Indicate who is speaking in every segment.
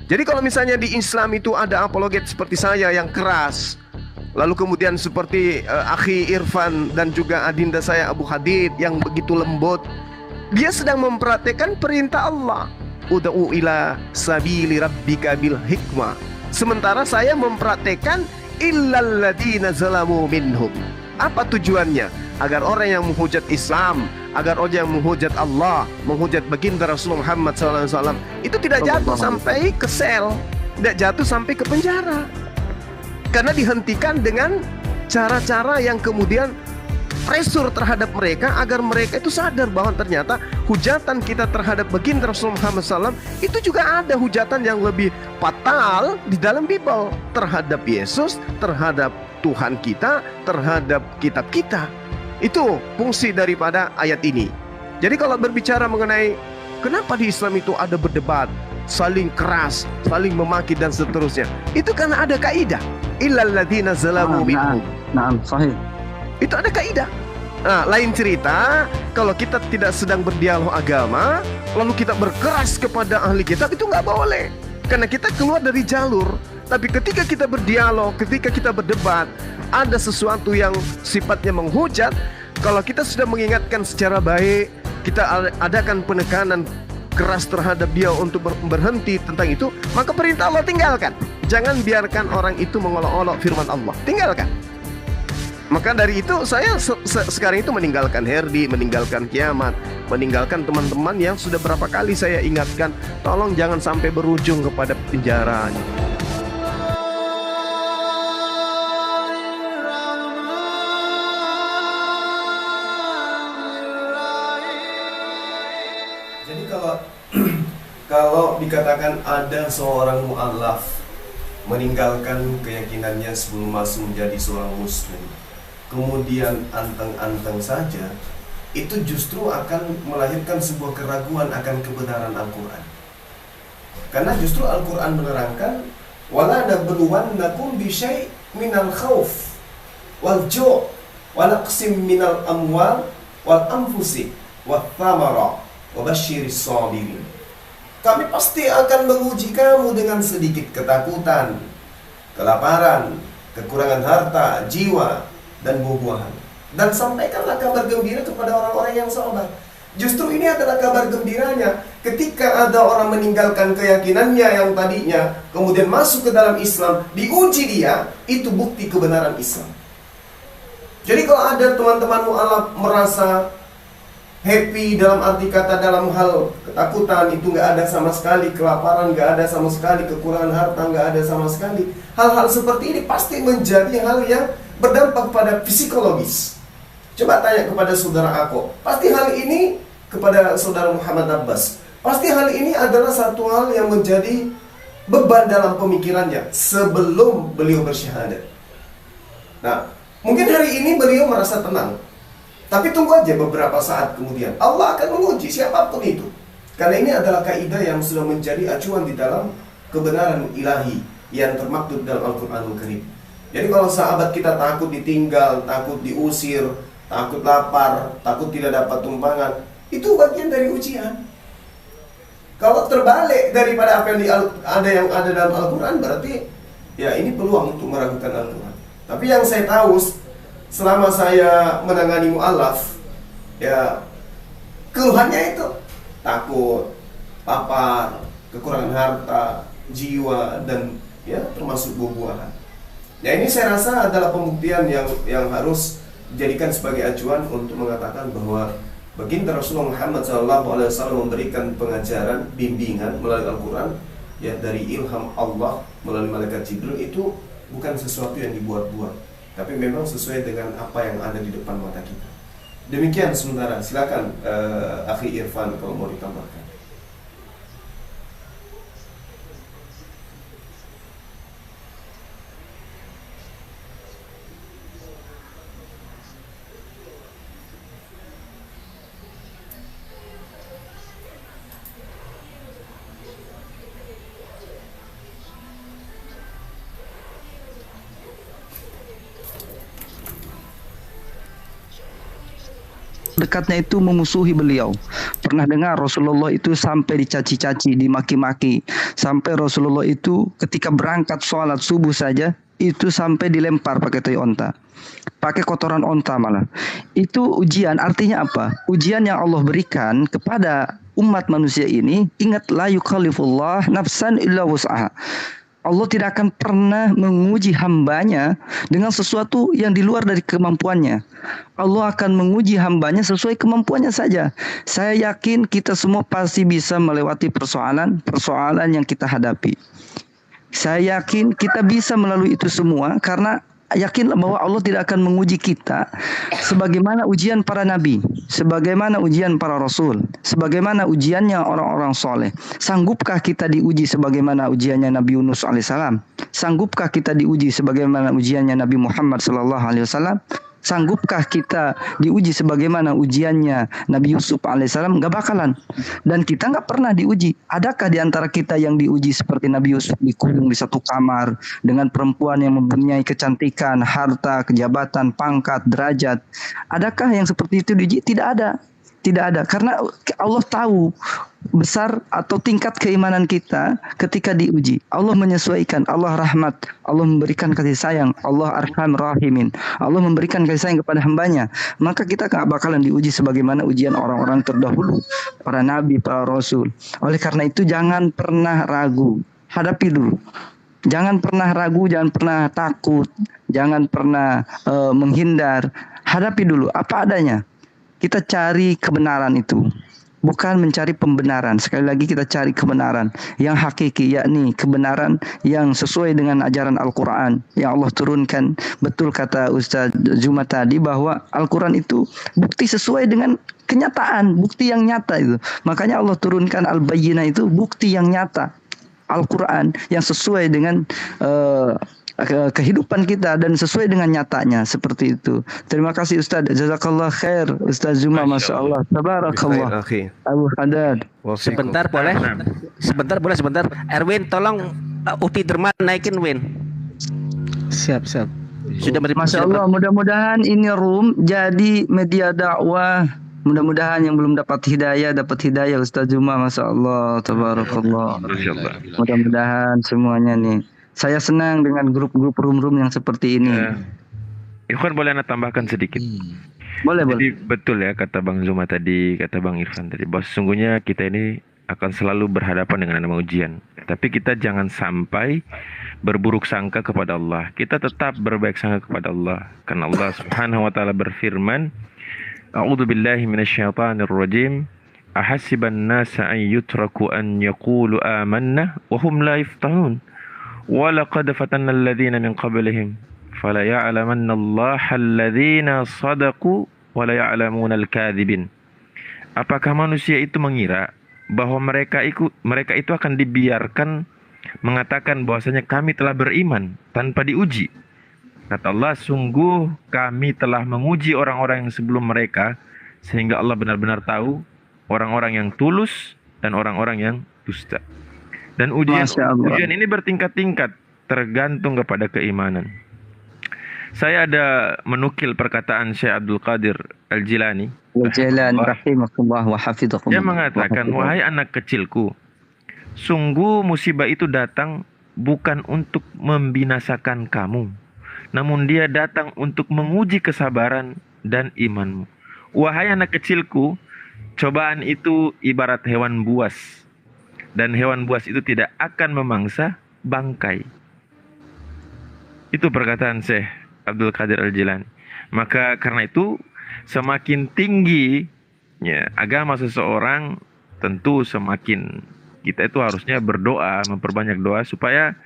Speaker 1: Jadi kalau misalnya di Islam itu ada apologet seperti saya yang keras, lalu kemudian seperti Akhi Irfan dan juga adinda saya Abu Hadid yang begitu lembut, dia sedang mempraktekkan perintah Allah, ud'u ila sabili rabbika bil hikmah. Sementara saya mempraktekkan illal ladzina zalamu minhum. Apa tujuannya? Agar orang yang menghujat Islam, agar orang yang menghujat Allah, menghujat baginda Rasulullah Muhammad SAW itu tidak jatuh sampai ke sel, tidak jatuh sampai ke penjara. Karena dihentikan dengan cara-cara yang kemudian pressure terhadap mereka agar mereka itu sadar bahwa ternyata hujatan kita terhadap baginda Rasulullah Muhammad SAW itu juga ada hujatan yang lebih fatal di dalam Bible terhadap Yesus, terhadap Tuhan kita, terhadap kitab kita. Itu fungsi daripada ayat ini. Jadi kalau berbicara mengenai kenapa di Islam itu ada berdebat, saling keras, saling memaki dan seterusnya, itu karena ada kaidah illal ladzina zalamu minhum.
Speaker 2: Naam, sahih.
Speaker 1: Itu ada kaidah. Nah, lain cerita kalau kita tidak sedang berdialog agama, lalu kita berkeras kepada ahli kitab, itu nggak boleh. Karena kita keluar dari jalur. Tapi ketika kita berdialog, ketika kita berdebat, ada sesuatu yang sifatnya menghujat, kalau kita sudah mengingatkan secara baik, kita adakan penekanan keras terhadap dia untuk berhenti tentang itu, maka perintah Allah tinggalkan. Jangan biarkan orang itu mengolok-olok firman Allah, tinggalkan. Maka dari itu saya sekarang itu meninggalkan Herdi, meninggalkan Kiamat, meninggalkan teman-teman yang sudah berapa kali saya ingatkan, tolong jangan sampai berujung kepada penjara. Jadi kalau dikatakan ada seorang mu'allaf meninggalkan keyakinannya sebelum masuk menjadi seorang muslim, kemudian anteng-anteng saja, itu justru akan melahirkan sebuah keraguan akan kebenaran Al-Quran. Karena justru Al-Quran menerangkan, wala nabluwannakum bisyai' minal khawf wal ju' wa naqsim minal amwal wal anfusi wat thamara wa basyiris sabirin. Kami pasti akan menguji kamu dengan sedikit ketakutan, kelaparan, kekurangan harta, jiwa, dan buah-buahan. Dan sampaikanlah kabar gembira kepada orang-orang yang sabar. Justru ini adalah kabar gembiranya. Ketika ada orang meninggalkan keyakinannya yang tadinya, kemudian masuk ke dalam Islam, diuji dia, itu bukti kebenaran Islam. Jadi kalau ada teman-teman mu'alaf merasa happy dalam arti kata dalam hal ketakutan, itu nggak ada sama sekali, kelaparan nggak ada sama sekali, kekurangan harta nggak ada sama sekali, hal-hal seperti ini pasti menjadi hal yang berdampak pada psikologis. Coba tanya kepada saudara Ako, pasti hal ini kepada saudara Muhammad Abbas, pasti hal ini adalah satu hal yang menjadi beban dalam pemikirannya sebelum beliau bersyahadat. Nah, mungkin hari ini beliau merasa tenang, tapi tunggu aja beberapa saat kemudian Allah akan menguji siapapun itu. Karena ini adalah kaidah yang sudah menjadi acuan di dalam kebenaran ilahi yang termaktub dalam Al-Quranul Karim. Jadi kalau sahabat kita takut ditinggal, takut diusir, takut lapar, takut tidak dapat tumpangan, itu bagian dari ujian. Kalau terbalik daripada apa yang ada dalam Al-Quran, berarti ya ini peluang untuk meragukan Al-Quran. Tapi yang saya tahu selama saya menangani mu'alaf, ya keluhannya itu takut, lapar, kekurangan harta, jiwa, dan ya termasuk buah-buahan. Ya ini saya rasa adalah pembuktian yang harus dijadikan sebagai acuan untuk mengatakan bahwa baginda Rasulullah Muhammad SAW memberikan pengajaran, bimbingan melalui Al-Quran, ya dari ilham Allah melalui malaikat Jibril, itu bukan sesuatu yang dibuat-buat, tapi memang sesuai dengan apa yang ada di depan mata kita. Demikian sementara, silakan Akhi Irfan kalau mau ditambahkan.
Speaker 2: dekatnya itu memusuhi beliau. Pernah dengar Rasulullah itu sampai dicaci-caci, dimaki-maki. Sampai Rasulullah itu ketika berangkat sholat subuh saja, itu sampai dilempar pakai tai onta. Pakai kotoran onta malah. Itu ujian, artinya apa? Ujian yang Allah berikan kepada umat manusia ini. Ingat, la yukallifullah nafsan illa wus'aha. Allah tidak akan pernah menguji hambanya dengan sesuatu yang di luar dari kemampuannya. Allah akan menguji hambanya sesuai kemampuannya saja. Saya yakin kita semua pasti bisa melewati persoalan yang kita hadapi. Saya yakin kita bisa melalui itu semua karena yakinlah bahwa Allah tidak akan menguji kita sebagaimana ujian para nabi, sebagaimana ujian para rasul, sebagaimana ujiannya orang-orang soleh. Sanggupkah kita diuji sebagaimana ujiannya Nabi Yunus alaihissalam? Sanggupkah kita diuji sebagaimana ujiannya Nabi Muhammad sallallahu alaihi wasallam? Sanggupkah kita diuji sebagaimana ujiannya Nabi Yusuf alaihissalam? Gak bakalan. Dan kita gak pernah diuji. Adakah di antara kita yang diuji seperti Nabi Yusuf dikurung di satu kamar dengan perempuan yang mempunyai kecantikan, harta, kejabatan, pangkat, derajat? Adakah yang seperti itu diuji? Tidak ada. Tidak ada. Karena Allah tahu besar atau tingkat keimanan kita ketika diuji. Allah menyesuaikan. Allah rahmat. Allah memberikan kasih sayang. Allah arham rahimin. Allah memberikan kasih sayang kepada hambanya. Maka kita gak bakalan diuji sebagaimana ujian orang-orang terdahulu. Para nabi, para rasul. Oleh karena itu jangan pernah ragu. Hadapi dulu. Jangan pernah ragu, jangan pernah takut. Jangan pernah menghindar. Hadapi dulu apa adanya. Kita cari kebenaran itu. Bukan mencari pembenaran. Sekali lagi kita cari kebenaran yang hakiki, yakni kebenaran yang sesuai dengan ajaran Al-Quran yang Allah turunkan. Betul kata Ustaz Zuma tadi bahwa Al-Quran itu bukti sesuai dengan kenyataan, bukti yang nyata itu. Makanya Allah turunkan Al-Bayyinah itu bukti yang nyata. Al-Quran yang sesuai dengan kehidupan kita dan sesuai dengan nyatanya, seperti itu. Terima kasih Ustaz. Jazakallah khair Ustaz Zuma, Masya Allah. Tabarakallah. Abu Haddad.
Speaker 3: Sebentar boleh? Sebentar. Erwin tolong Uti Derman naikin Win.
Speaker 4: Siap.
Speaker 3: Sudah
Speaker 2: Masya Allah, mudah-mudahan ini room jadi media dakwah. Mudah-mudahan yang belum dapat hidayah Ustaz Zuma, Masya Allah. Tabarakallah. Mudah-mudahan semuanya nih. Saya senang dengan grup-grup room-room yang seperti ini.
Speaker 5: Irfan boleh anda tambahkan sedikit?
Speaker 2: Boleh.
Speaker 5: Jadi betul ya kata Bang Zuma tadi, kata Bang Irfan tadi, bahwa sesungguhnya kita ini akan selalu berhadapan dengan nama ujian. Tapi kita jangan sampai berburuk sangka kepada Allah. Kita tetap berbaik sangka kepada Allah. Karena Allah Subhanahu wa taala berfirman, A'udzu billahi minasyaitonir rajim. Ahasiban nasa an yutraku an yaqulu amanna wa hum la yaftahun. وَلَقَدْ فَتَنَّا الَّذِينَ مِنْ قَبْلِهِمْ فَلَا يَعْلَمَنَّ اللَّهَ الَّذِينَ صَدَقُوا وَلَا يَعْلَمُونَ الْكَاذِبِينَ. Apakah manusia itu mengira bahwa mereka itu akan dibiarkan mengatakan bahwasanya kami telah beriman tanpa diuji? Kata Allah, sungguh kami telah menguji orang-orang yang sebelum mereka, sehingga Allah benar-benar tahu orang-orang yang tulus dan orang-orang yang dusta. Dan ujian ini bertingkat-tingkat, tergantung kepada keimanan. Saya ada menukil perkataan Syekh Abdul Qadir Al-Jilani.
Speaker 2: Rahimahullah wa hafidhahullah.
Speaker 5: Dia mengatakan, wahai anak kecilku, sungguh musibah itu datang bukan untuk membinasakan kamu, namun dia datang untuk menguji kesabaran dan imanmu. Wahai anak kecilku, cobaan itu ibarat hewan buas. Dan hewan buas itu tidak akan memangsa bangkai. Itu perkataan Syekh Abdul Qadir Al-Jilani. Maka karena itu semakin tinggi ya, agama seseorang, tentu semakin kita itu harusnya berdoa, memperbanyak doa supaya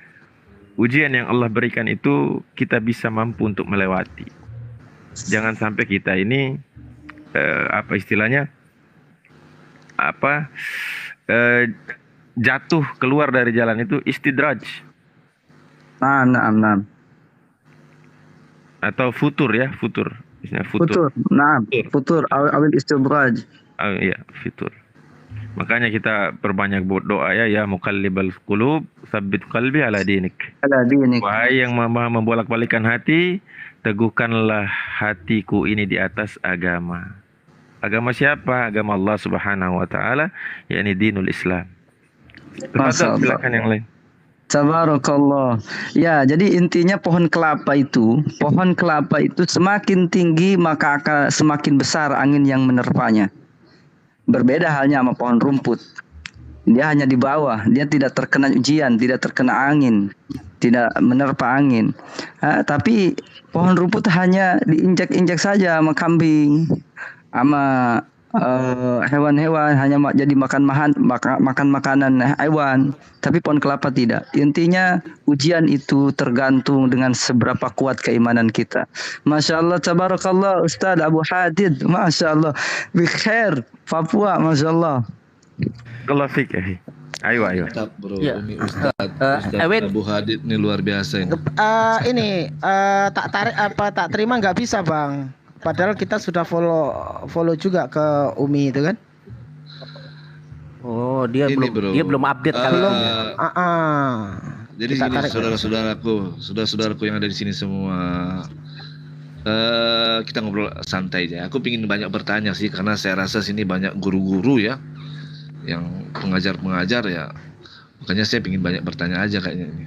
Speaker 5: ujian yang Allah berikan itu kita bisa mampu untuk melewati. Jangan sampai kita ini jatuh keluar dari jalan itu istidraj.
Speaker 2: Nah.
Speaker 5: Atau futur.
Speaker 2: Futur awal istidraj.
Speaker 5: Iya, futur. Makanya kita perbanyak doa ya muqallibal qulub, tsabbit qalbi ala dinik. Wahai yang membolak-balikan hati, teguhkanlah hatiku ini di atas agama. Agama siapa? Agama Allah Subhanahu wa taala, yakni dinul Islam.
Speaker 2: Masya
Speaker 5: Tafadhal,
Speaker 2: Allah.
Speaker 5: silakan yang lain.
Speaker 2: Tabarakallah. Ya, jadi intinya pohon kelapa itu semakin tinggi maka akan semakin besar angin yang menerpanya. Berbeda halnya sama pohon rumput. Dia hanya di bawah, dia tidak terkena ujian, tidak terkena angin, tidak menerpa angin. Tapi pohon rumput hanya diinjak-injak saja sama kambing, sama hewan-hewan, hanya jadi makan makanan hewan. Tapi pohon kelapa tidak. Intinya ujian itu tergantung dengan seberapa kuat keimanan kita. Masya Allah, tabarakallah Ustaz Abu Hadid, Masya Allah, bikhair Papua, Masya Allah.
Speaker 5: Kalau fik ya. Ayo.
Speaker 6: Mantap bro,
Speaker 3: Ya.
Speaker 6: ini Ustadz
Speaker 3: Ewin.
Speaker 6: Abu Hadid ini luar biasa ini.
Speaker 4: Tak terima nggak bisa bang. Padahal kita sudah follow juga ke Umi itu kan.
Speaker 3: Oh, dia
Speaker 6: Ini,
Speaker 3: belum
Speaker 6: bro.
Speaker 3: dia belum update kali
Speaker 6: Ah,
Speaker 3: ini.
Speaker 6: Jadi
Speaker 4: Kita
Speaker 6: gini
Speaker 4: tarik.
Speaker 6: saudara-saudaraku yang ada di sini semua, kita ngobrol santai aja. Aku pingin banyak bertanya sih karena saya rasa sini banyak guru-guru ya, yang pengajar ya. Makanya saya pingin banyak bertanya aja kayaknya ini.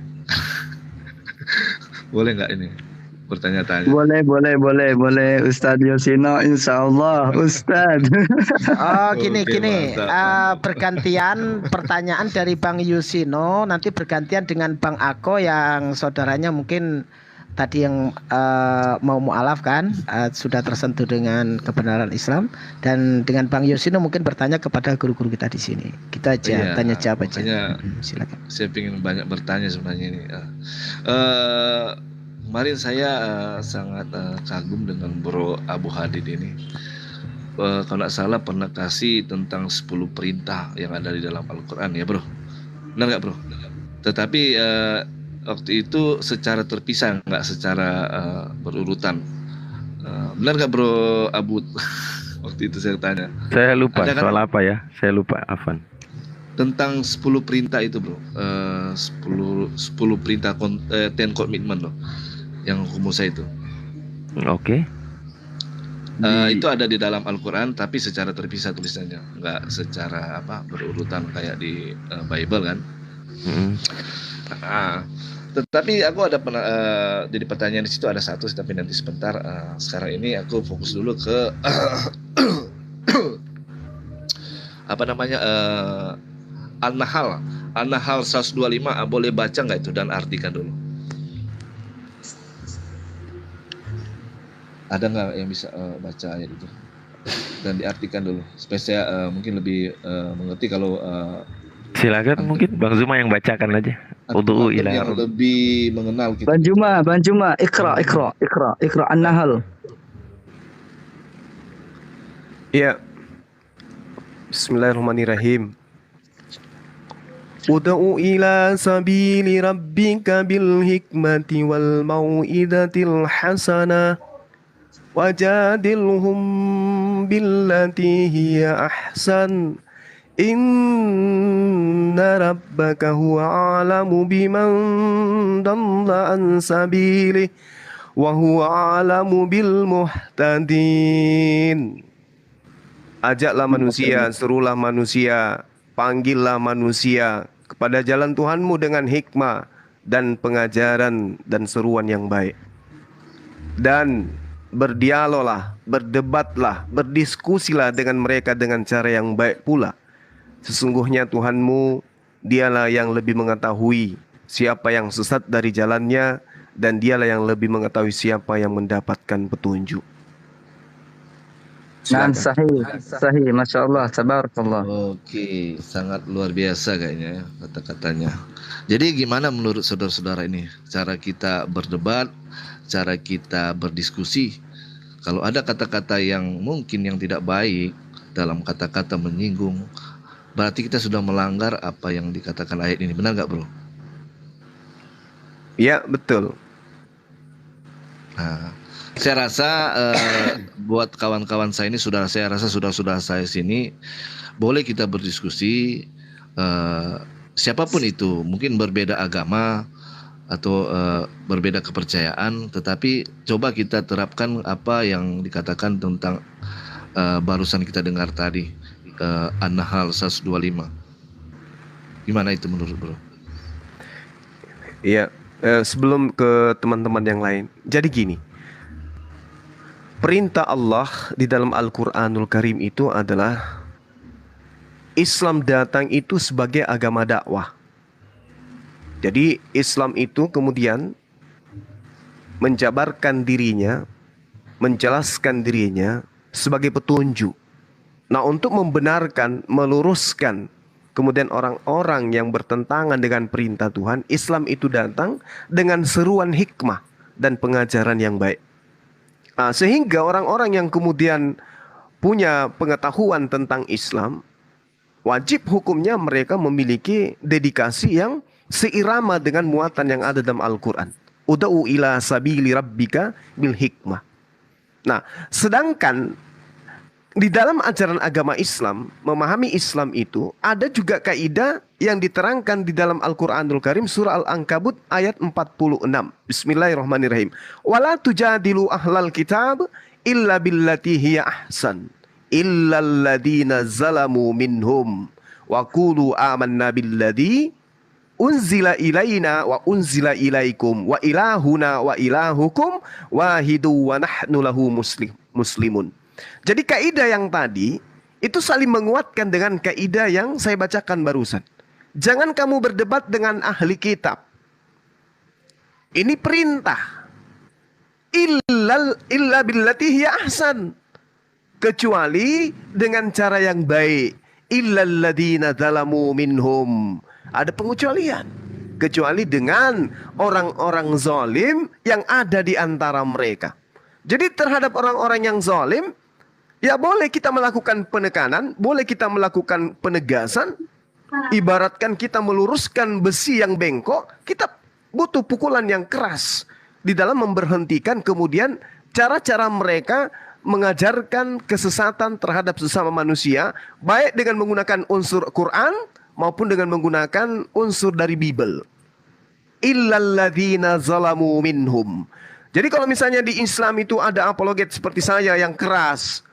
Speaker 6: Boleh nggak ini bertanya-tanya?
Speaker 2: Boleh Ustaz Yosino, insya Allah Ustaz.
Speaker 4: Gini.
Speaker 6: Oke, mantap.
Speaker 4: Bergantian pertanyaan dari Bang Yusino, nanti bergantian dengan Bang Ako yang saudaranya mungkin tadi yang mau mualaf kan, sudah tersentuh dengan kebenaran Islam, dan dengan Bang Yusino mungkin bertanya kepada guru-guru kita di sini. Kita aja
Speaker 6: Iya,
Speaker 4: tanya jawab aja.
Speaker 6: makanya
Speaker 4: Silakan.
Speaker 6: saya ingin banyak bertanya sebenarnya ini. Kemarin saya sangat kagum dengan Bro Abu Hadid ini. Kalau nggak salah pernah kasih tentang 10 perintah yang ada di dalam Al-Quran ya bro. Benar nggak bro? Tetapi waktu itu secara terpisah, nggak secara berurutan. Benar nggak bro Abu? Waktu itu saya tanya.
Speaker 5: Saya lupa
Speaker 6: Ada kan?
Speaker 5: soal apa ya? Saya lupa, Afan.
Speaker 6: Tentang 10 perintah itu bro, 10 perintah 10 commitment loh, yang hukum Musa itu.
Speaker 5: Oke.
Speaker 6: Itu ada di dalam Al-Quran tapi secara terpisah tulisannya, nggak secara berurutan kayak di Bible kan. Tetapi aku ada jadi pertanyaan di situ ada satu, tapi nanti sebentar. Sekarang ini aku fokus dulu ke An-Nahl 125. Boleh baca nggak itu dan artikan dulu? Ada nggak yang bisa baca ayat itu dan diartikan dulu supaya saya mungkin lebih mengerti kalau
Speaker 5: Silakan, mungkin Bang Zuma yang bacakan aja. Udhu
Speaker 6: yang
Speaker 5: ila
Speaker 6: lebih mengenal kita.
Speaker 2: Bang Juma, Iqra An-Nahl.
Speaker 1: Ya. Bismillahirrahmanirrahim. Ud'u ila sabili rabbika bil hikmati wal mau'izatil hasanah wajadilhum billati hiya ahsan. Inna rabbaka huwa a'lamu biman dalla an sabilihi wa huwa a'lamu bil muhtadin. Ajaklah manusia, serulah manusia, panggillah manusia kepada jalan Tuhanmu dengan hikmah dan pengajaran dan seruan yang baik. Dan berdialoglah, berdebatlah, berdiskusilah dengan mereka dengan cara yang baik pula. Sesungguhnya Tuhanmu, dialah yang lebih mengetahui siapa yang sesat dari jalannya, dan dialah yang lebih mengetahui siapa yang mendapatkan petunjuk.
Speaker 2: Nah, sahih, Masya Allah, tabarakallah.
Speaker 6: Oke, sangat luar biasa kayaknya ya kata-katanya. Jadi gimana menurut saudara-saudara ini cara kita berdebat, cara kita berdiskusi? Kalau ada kata-kata yang mungkin yang tidak baik dalam kata-kata menyinggung, berarti kita sudah melanggar apa yang dikatakan ayat ini. Benar nggak bro?
Speaker 1: Ya, betul.
Speaker 6: Nah, saya rasa buat kawan-kawan saya ini saya rasa sudah saya sini boleh kita berdiskusi, siapapun itu, mungkin berbeda agama atau berbeda kepercayaan, tetapi coba kita terapkan apa yang dikatakan tentang barusan kita dengar tadi, An-Nahl 125. Gimana itu menurut bro?
Speaker 1: Iya, sebelum ke teman-teman yang lain. Jadi gini, perintah Allah di dalam Al-Quranul Karim itu adalah Islam datang itu sebagai agama dakwah. Jadi Islam itu kemudian menjabarkan dirinya, menjelaskan dirinya sebagai petunjuk. Nah, untuk membenarkan, meluruskan kemudian orang-orang yang bertentangan dengan perintah Tuhan, Islam itu datang dengan seruan hikmah dan pengajaran yang baik. Nah, sehingga orang-orang yang kemudian punya pengetahuan tentang Islam, wajib hukumnya mereka memiliki dedikasi yang seirama dengan muatan yang ada dalam Al-Quran. Ud'u ila sabili rabbika bil hikmah. Nah, sedangkan di dalam ajaran agama Islam, memahami Islam itu ada juga kaidah yang diterangkan di dalam Al-Quranul Karim surah Al-Ankabut ayat 46. Bismillahirrahmanirrahim. Wala tujadilu ahlal kitab illa billati hiya ahsan illal ladina zalamu minhum wa qulu amanna billadhi unzila ilaina wa unzila ilaikum wa ilahuna wa ilahukum wahidu wa nahnu lahu muslimun. Jadi kaidah yang tadi itu saling menguatkan dengan kaidah yang saya bacakan barusan. Jangan kamu berdebat dengan ahli kitab. Ini perintah. Illa billati hiya ahsan. Kecuali dengan cara yang baik. Illal ladina zalamu minhum. Ada pengecualian. Kecuali dengan orang-orang zalim yang ada di antara mereka. Jadi terhadap orang-orang yang zalim, ya boleh kita melakukan penekanan, boleh kita melakukan penegasan. Ibaratkan kita meluruskan besi yang bengkok, kita butuh pukulan yang keras di dalam memberhentikan kemudian cara-cara mereka mengajarkan kesesatan terhadap sesama manusia, baik dengan menggunakan unsur Quran maupun dengan menggunakan unsur dari Bible. Illal ladzina zalamu minhum. Jadi kalau misalnya di Islam itu ada apologet seperti saya yang keras,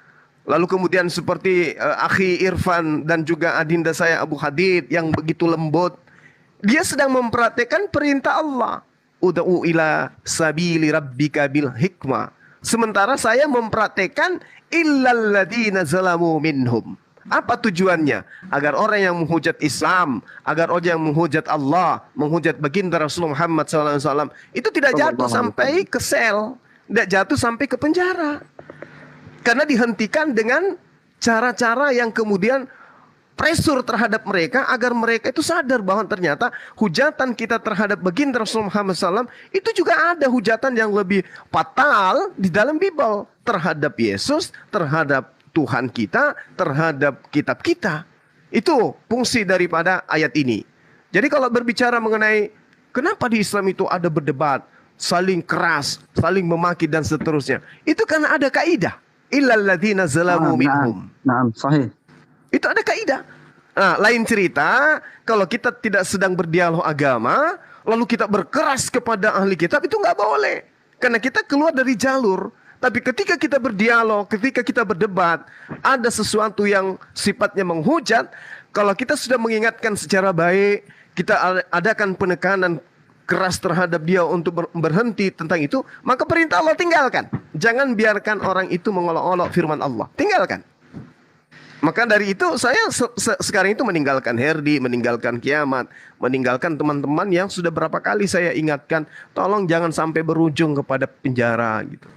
Speaker 1: lalu kemudian seperti Akhi Irfan dan juga adinda saya Abu Hadid yang begitu lembut, dia sedang mempraktekkan perintah Allah. Ud'u ila sabili rabbika bil hikmah. Sementara saya mempraktekkan illal ladzina zalamu minhum. Apa tujuannya? Agar orang yang menghujat Islam, agar orang yang menghujat Allah, menghujat baginda Rasulullah Muhammad SAW, itu tidak jatuh sampai ke sel, tidak jatuh sampai ke penjara. Karena dihentikan dengan cara-cara yang kemudian pressure terhadap mereka agar mereka itu sadar bahwa ternyata hujatan kita terhadap baginda Rasulullah Muhammad SAW itu juga ada hujatan yang lebih fatal di dalam Bible terhadap Yesus, terhadap Tuhan kita, terhadap kitab kita. Itu fungsi daripada ayat ini. Jadi kalau berbicara mengenai kenapa di Islam itu ada berdebat, saling keras, saling memaki dan seterusnya, itu karena ada kaidah. Illal ladzina zalamu minhum.
Speaker 2: Naam, sahih.
Speaker 1: Itu ada kaidah. Nah, lain cerita kalau kita tidak sedang berdialog agama, lalu kita berkeras kepada ahli kitab, itu nggak boleh. Karena kita keluar dari jalur. Tapi ketika kita berdialog, ketika kita berdebat, ada sesuatu yang sifatnya menghujat, kalau kita sudah mengingatkan secara baik, kita adakan penekanan keras terhadap dia untuk berhenti tentang itu, maka perintah Allah tinggalkan. Jangan biarkan orang itu mengolok-olok firman Allah. Tinggalkan. Maka dari itu saya sekarang itu meninggalkan Herdi, meninggalkan Kiamat, meninggalkan teman-teman yang sudah berapa kali saya ingatkan, tolong jangan sampai berujung kepada penjara gitu.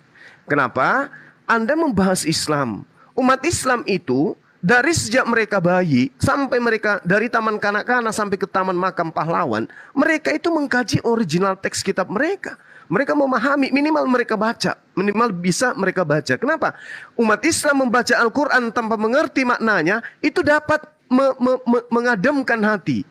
Speaker 1: Kenapa? Anda membahas Islam. Umat Islam itu dari sejak mereka bayi sampai mereka dari taman kanak-kanak sampai ke taman makam pahlawan, mereka itu mengkaji original teks kitab mereka. Mereka memahami, minimal mereka baca, minimal bisa mereka baca. Kenapa? Umat Islam membaca Al-Quran tanpa mengerti maknanya, itu dapat mengademkan hati.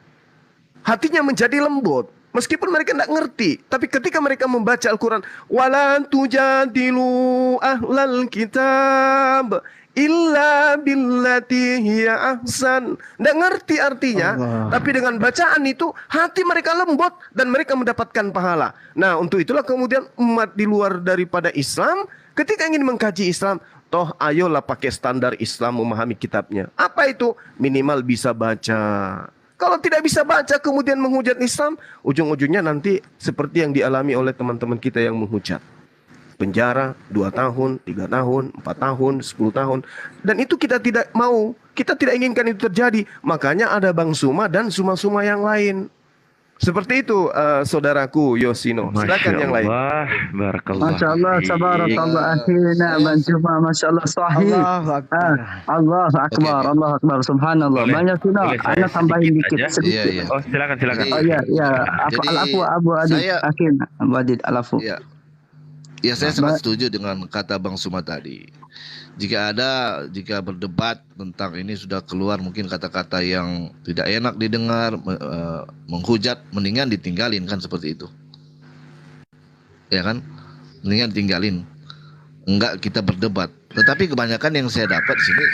Speaker 1: Hatinya menjadi lembut. Meskipun mereka tidak ngerti, tapi ketika mereka membaca Al-Quran, wala tujadilu ahlal kitab illa billati hiya ahsan. Tidak ngerti artinya, tapi dengan bacaan itu hati mereka lembut dan mereka mendapatkan pahala. Nah, untuk itulah kemudian umat di luar daripada Islam ketika ingin mengkaji Islam, Toh ayolah pakai standar Islam memahami kitabnya. Apa itu? Minimal bisa baca. Kalau tidak bisa baca kemudian menghujat Islam, ujung-ujungnya nanti seperti yang dialami oleh teman-teman kita yang menghujat. Penjara 2 tahun, 3 tahun, 4 tahun, 10 tahun. Dan itu kita tidak mau. Kita tidak inginkan itu terjadi. Makanya ada Bang Suma dan Suma-Suma yang lain. Seperti itu saudaraku Yosino. Silakan yang lain.
Speaker 5: Barakallah.
Speaker 2: Masya Allah, tabarakallah akhirnya mencoba, Masya Allah sahih.
Speaker 4: Allahu Akbar.
Speaker 2: Allahu Akbar,
Speaker 6: Oke.
Speaker 2: Allahu Akbar, subhanallah.
Speaker 5: Boleh.
Speaker 2: Banyak Sino,
Speaker 5: Boleh saya
Speaker 2: Anda tambahin
Speaker 5: sedikit
Speaker 2: dikit
Speaker 5: aja?
Speaker 2: sedikit.
Speaker 6: Iya, iya.
Speaker 5: Oh, silakan.
Speaker 2: Oh iya, iya.
Speaker 6: Jadi,
Speaker 2: Alafu, Abu Adid,
Speaker 6: saya-
Speaker 2: akhirnya Abu Adid, alafu.
Speaker 6: Ya. Ya, saya sangat setuju dengan kata Bang Suma tadi. Jika berdebat tentang ini sudah keluar mungkin kata-kata yang tidak enak didengar, menghujat, mendingan ditinggalin kan seperti itu. Ya kan? Mendingan tinggalin. Enggak kita berdebat. Tetapi kebanyakan yang saya dapat di sini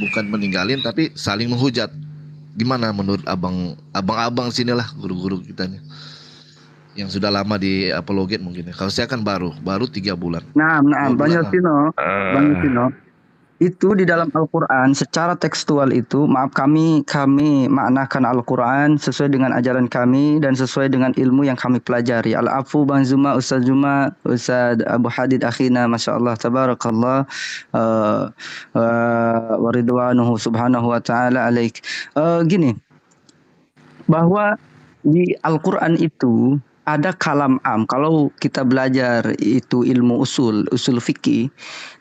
Speaker 6: bukan meninggalin tapi saling menghujat. Gimana menurut abang-abang sinilah guru-guru kitanya yang sudah lama di apologet mungkin ya. Kalau saya kan baru 3 bulan.
Speaker 2: Nah,
Speaker 6: Dua
Speaker 2: banyak
Speaker 6: bulan.
Speaker 2: Sino, banyak Sino. Itu di dalam Al-Quran secara tekstual itu, maaf kami maknakan Al-Quran sesuai dengan ajaran kami dan sesuai dengan ilmu yang kami pelajari. Al-Afu Bang Zuma, Ustaz Abu Hadid akhina, Masya Allah, tabarakallah, wa ridwanuhu subhanahu wa ta'ala alaik. Gini, bahwa di Al-Quran itu ada kalam am. Kalau kita belajar itu ilmu usul fikih,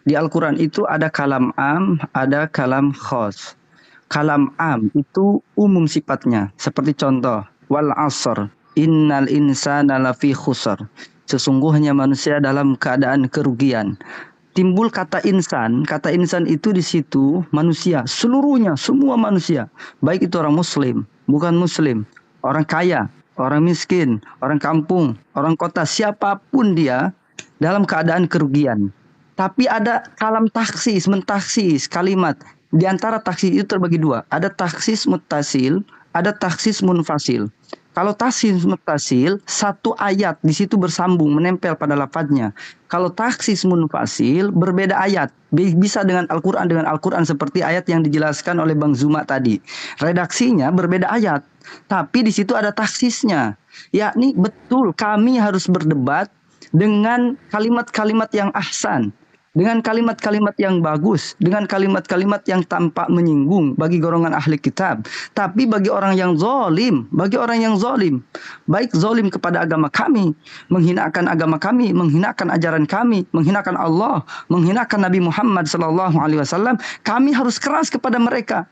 Speaker 2: di Al-Quran itu ada kalam am, ada kalam khos. Kalam am itu umum sifatnya. Seperti contoh, wal asr, innal insana lafi khusr. Sesungguhnya manusia dalam keadaan kerugian. Timbul kata insan itu di situ manusia, seluruhnya, semua manusia. Baik itu orang muslim, bukan muslim, orang kaya, orang miskin, orang kampung, orang kota, siapapun dia dalam keadaan kerugian. Tapi ada kalam taksis, mentaksis kalimat. Di antara taksis itu terbagi 2. Ada taksis muttasil, ada taksis munfasil. Kalau taksis muttasil, satu ayat di situ bersambung, menempel pada lafadznya. Kalau taksis munfasil, berbeda ayat. Bisa dengan Al-Quran seperti ayat yang dijelaskan oleh Bang Zuma tadi. Redaksinya berbeda ayat. Tapi di situ ada taksisnya. Yakni betul kami harus berdebat dengan kalimat-kalimat yang ahsan, dengan kalimat-kalimat yang bagus, dengan kalimat-kalimat yang tampak menyinggung bagi golongan ahli kitab. Tapi bagi orang yang zalim, baik zalim kepada agama kami, menghinakan agama kami, menghinakan ajaran kami, menghinakan Allah, menghinakan Nabi Muhammad SAW, kami harus keras kepada mereka.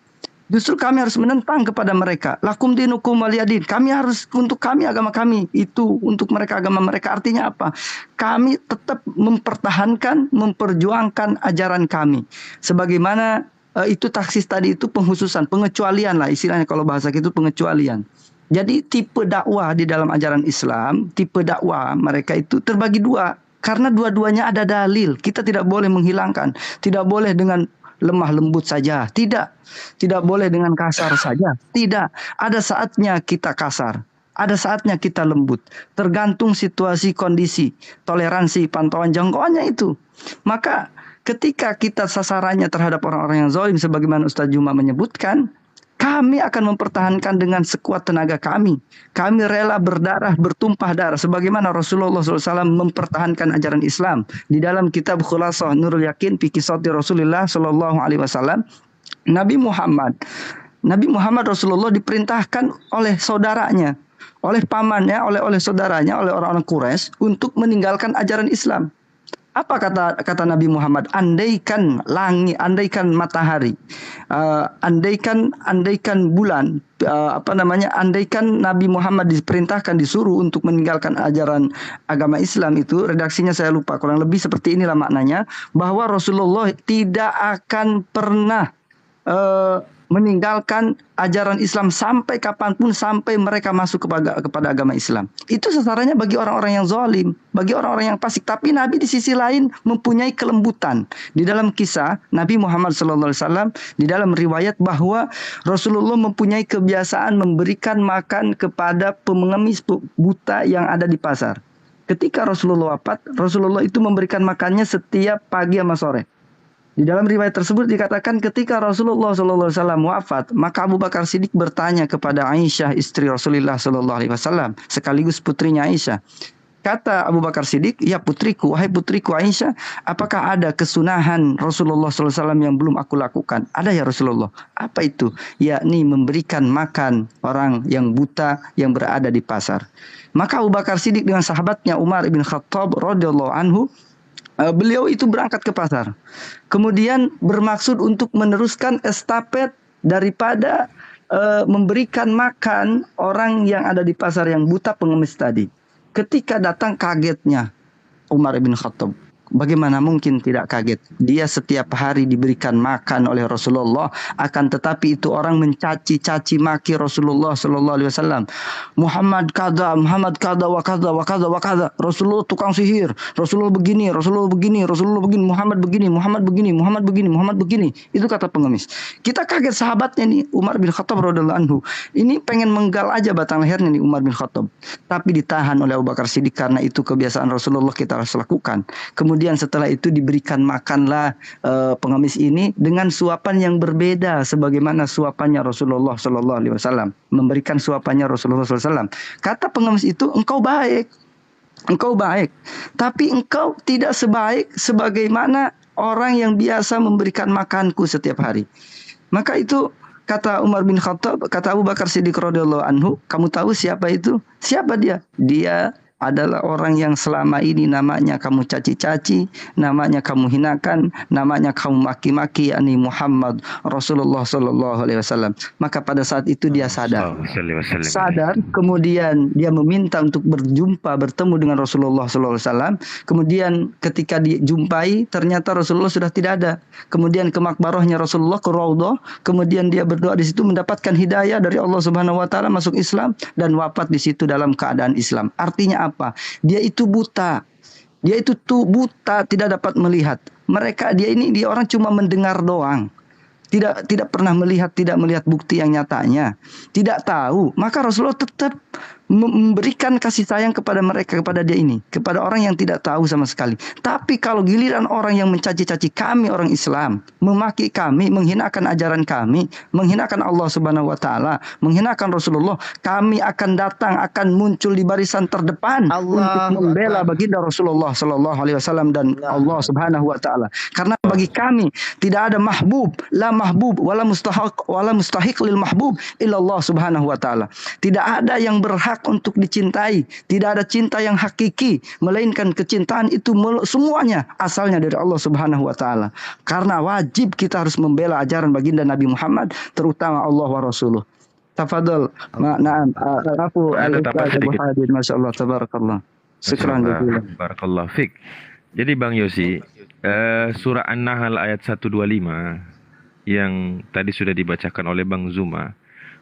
Speaker 2: Justru kami harus menentang kepada mereka. Lakum dinukum waliyadin. Kami harus, untuk kami agama kami. Itu untuk mereka agama mereka. Artinya apa? Kami tetap mempertahankan, memperjuangkan ajaran kami. Sebagaimana itu taksis tadi itu penghususan, pengecualian lah istilahnya kalau bahasa itu, pengecualian. Jadi tipe dakwah di dalam ajaran Islam, tipe dakwah mereka itu terbagi 2. Karena dua-duanya ada dalil. Kita tidak boleh menghilangkan. Tidak boleh dengan lemah lembut saja, tidak boleh dengan kasar saja, tidak. Ada saatnya kita kasar, ada saatnya kita lembut, tergantung situasi, kondisi, toleransi, pantauan jangkauannya itu. Maka ketika kita sasarannya terhadap orang-orang yang zalim, sebagaimana Ustaz Juma menyebutkan, kami akan mempertahankan dengan sekuat tenaga kami. Kami rela berdarah, bertumpah darah. Sebagaimana Rasulullah SAW mempertahankan ajaran Islam. Di dalam kitab Khulasah Nurul Yakin, fi Qissati Rasulullah SAW, Nabi Muhammad Rasulullah diperintahkan oleh saudaranya, oleh pamannya, oleh saudaranya, oleh orang-orang Quraisy untuk meninggalkan ajaran Islam. Apa kata Nabi Muhammad? Andaikan langit, andaikan matahari, andaikan bulan, andaikan Nabi Muhammad diperintahkan, disuruh untuk meninggalkan ajaran agama Islam itu, redaksinya saya lupa, kurang lebih seperti inilah maknanya, bahwa Rasulullah tidak akan pernah meninggalkan ajaran Islam sampai kapanpun, sampai mereka masuk kepada agama Islam. Itu sasarannya bagi orang-orang yang zalim, bagi orang-orang yang fasik. Tapi Nabi di sisi lain mempunyai kelembutan. Di dalam kisah Nabi Muhammad SAW, di dalam riwayat bahwa Rasulullah mempunyai kebiasaan memberikan makan kepada pengemis buta yang ada di pasar. Ketika Rasulullah wafat, Rasulullah itu memberikan makannya setiap pagi sama sore. Di dalam riwayat tersebut dikatakan ketika Rasulullah SAW wafat, maka Abu Bakar Siddiq bertanya kepada Aisyah istri Rasulullah SAW sekaligus putrinya Aisyah. Kata Abu Bakar Siddiq, ya putriku, wahai putriku Aisyah, apakah ada kesunahan Rasulullah SAW yang belum aku lakukan? Ada ya Rasulullah. Apa itu? Yakni memberikan makan orang yang buta yang berada di pasar. Maka Abu Bakar Siddiq dengan sahabatnya Umar ibn Khattab radhiyallahu anhu, beliau itu berangkat ke pasar. Kemudian bermaksud untuk meneruskan estafet daripada memberikan makan orang yang ada di pasar yang buta pengemis tadi. Ketika datang kagetnya Umar bin Khattab. Bagaimana mungkin tidak kaget? Dia setiap hari diberikan makan oleh Rasulullah, akan tetapi itu orang mencaci maki Rasulullah sallallahu alaihi wasallam. Muhammad kada wa kada wa kada wa kada. Rasulullah tukang sihir, Rasulullah begini, Rasulullah begini, Rasulullah begini, Muhammad begini, Muhammad begini, Muhammad begini, Muhammad begini. Itu kata pengemis. Kita kaget sahabatnya nih Umar bin Khattab radhiyallahu anhu. Ini pengen menggal aja batang lehernya nih Umar bin Khattab. Tapi ditahan oleh Abu Bakar Siddiq karena itu kebiasaan Rasulullah kita harus lakukan. Kemudian setelah itu diberikan makanlah pengemis ini dengan suapan yang berbeda sebagaimana suapannya Rasulullah Sallallahu Alaihi Wasallam, memberikan suapannya Rasulullah SAW. Kata pengemis itu, engkau baik, tapi engkau tidak sebaik sebagaimana orang yang biasa memberikan makanku setiap hari. Maka itu kata Umar bin Khattab, kata Abu Bakar Siddiq radhiyallahu anhu, kamu tahu siapa itu? Siapa dia? Dia adalah orang yang selama ini namanya kamu caci-caci, namanya kamu hinakan, namanya kamu maki-maki, yakni Muhammad Rasulullah sallallahu alaihi wasallam. Maka pada saat itu dia sadar. Kemudian dia meminta untuk bertemu dengan Rasulullah sallallahu alaihi wasallam. Kemudian ketika dijumpai ternyata Rasulullah sudah tidak ada. Kemudian ke makbarahnya Rasulullah, ke Raudhah, kemudian dia berdoa di situ mendapatkan hidayah dari Allah Subhanahu wa taala, masuk Islam dan wafat di situ dalam keadaan Islam. Artinya apa? Dia itu buta. Dia itu buta, tidak dapat melihat. Dia orang cuma mendengar doang. Tidak pernah melihat, tidak melihat bukti yang nyatanya. Tidak tahu. Maka Rasulullah tetap memberikan kasih sayang kepada mereka, kepada dia ini, kepada orang yang tidak tahu sama sekali. Tapi kalau giliran orang yang mencaci-caci kami orang Islam, memaki kami, menghinakan ajaran kami, menghinakan Allah Subhanahu wa taala, menghinakan Rasulullah, kami akan datang, akan muncul di barisan terdepan untuk membela baginda Rasulullah sallallahu alaihi wasallam dan Allah Subhanahu wa taala. Karena bagi kami tidak ada mahbub, la mahbub wala mustahiq lil mahbub illa Allah Subhanahu wa taala. Tidak ada yang berhak untuk dicintai, tidak ada cinta yang hakiki, melainkan kecintaan itu semuanya asalnya dari Allah Subhanahu wa taala. Karena wajib kita harus membela ajaran baginda Nabi Muhammad, terutama Allah wa Rasuluh. Tafadhal. Na'am. Aku masyaallah tabarakallah. Syukran jazilan.
Speaker 5: Barakallahu fik. Jadi Bang Yosi, surah An-Nahl ayat 125 yang tadi sudah dibacakan oleh Bang Zuma.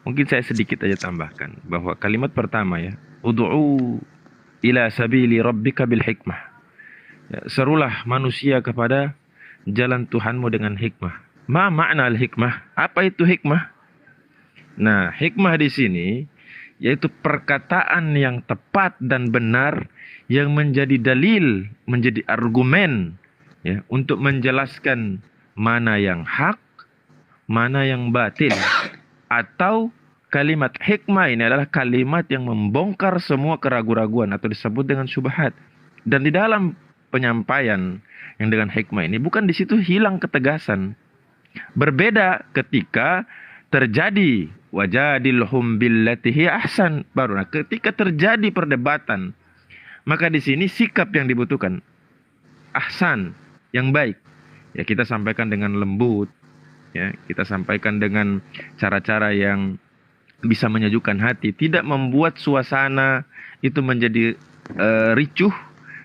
Speaker 5: Mungkin saya sedikit aja tambahkan bahwa kalimat pertama ya, ud'u ila sabili rabbika bil hikmah. Ya, serulah manusia kepada jalan Tuhanmu dengan hikmah. Ma makna al hikmah? Apa itu hikmah? Nah, hikmah di sini yaitu perkataan yang tepat dan benar yang menjadi dalil, menjadi argumen ya untuk menjelaskan mana yang hak, mana yang batil. Atau kalimat hikmah ini adalah kalimat yang membongkar semua keraguan-raguan atau disebut dengan syubhat. Dan di dalam penyampaian yang dengan hikmah ini bukan di situ hilang ketegasan. Berbeda ketika terjadi wajadilhum billati hiya ahsan. Baru ketika terjadi perdebatan, maka di sini sikap yang dibutuhkan ahsan, yang baik. Ya, kita sampaikan dengan lembut. Ya, kita sampaikan dengan cara-cara yang bisa menyejukkan hati, tidak membuat suasana itu menjadi ricuh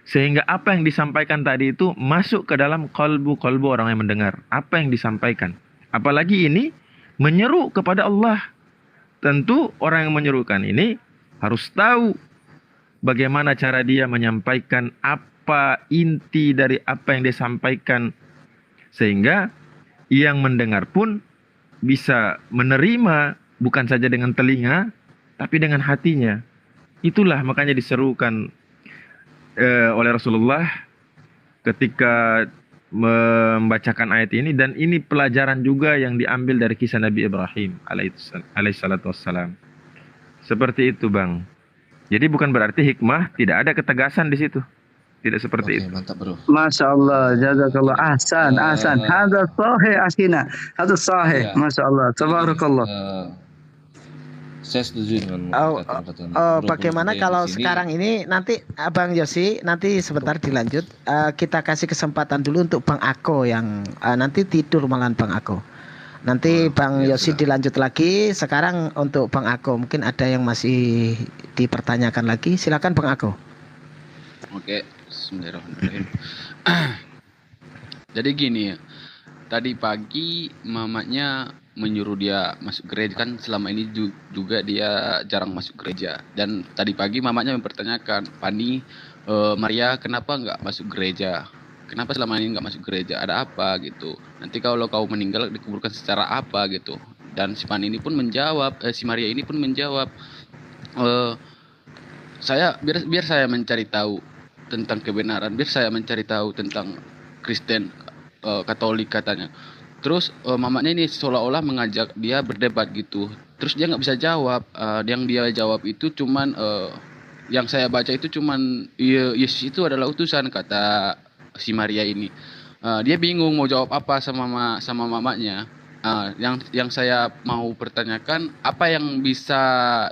Speaker 5: sehingga apa yang disampaikan tadi itu masuk ke dalam kalbu orang yang mendengar apa yang disampaikan. Apalagi ini menyeru kepada Allah. Tentu orang yang menyerukan ini harus tahu bagaimana cara dia menyampaikan apa inti dari apa yang disampaikan sehingga yang mendengar pun bisa menerima bukan saja dengan telinga, tapi dengan hatinya. Itulah makanya diserukan oleh Rasulullah ketika membacakan ayat ini, dan ini pelajaran juga yang diambil dari kisah Nabi Ibrahim alaihissalatu wassalam. Seperti itu, Bang. Jadi bukan berarti hikmah tidak ada ketegasan di situ. Tidak seperti itu.
Speaker 6: Mantap, Bro.
Speaker 2: Masya Allah, jazakallah, ahsan, ahsan. Hadza sahih akhina, hadza sahih.
Speaker 6: Ya.
Speaker 2: Masya Allah, tabarakallah.
Speaker 6: Saya setuju dengan kata-kata Bro.
Speaker 4: Bagaimana
Speaker 6: Yang
Speaker 4: kalau
Speaker 6: di sini,
Speaker 4: sekarang ini nanti Abang Yosi nanti sebentar dilanjut. Kita kasih kesempatan dulu untuk Bang Ako yang nanti tidur malahan Bang Ako. Nanti Bang
Speaker 6: ya,
Speaker 4: Yosi
Speaker 6: sudah.
Speaker 4: dilanjut lagi. Sekarang untuk Bang Ako mungkin ada yang masih dipertanyakan lagi. Silakan Bang Ako.
Speaker 7: Oke, bismillahirrahmanirrahim. Jadi gini ya, tadi pagi mamanya menyuruh dia masuk gereja, kan selama ini juga dia jarang masuk gereja. Dan tadi pagi mamanya mempertanyakan, Pani, Maria kenapa nggak masuk gereja? Kenapa selama ini nggak masuk gereja? Ada apa gitu? Nanti kalau kau meninggal dikuburkan secara apa gitu? Dan si Pani ini pun menjawab, si Maria ini pun menjawab, saya biar saya mencari tahu tentang kebenaran, biar saya mencari tahu tentang Kristen, Katolik katanya. Terus mamanya ini seolah-olah mengajak dia berdebat gitu. Terus dia nggak bisa jawab. Yang dia jawab itu cuman yang saya baca itu cuman Yesus itu adalah utusan, kata si Maria ini. Dia bingung mau jawab apa sama mamanya. Yang saya mau pertanyakan, apa yang bisa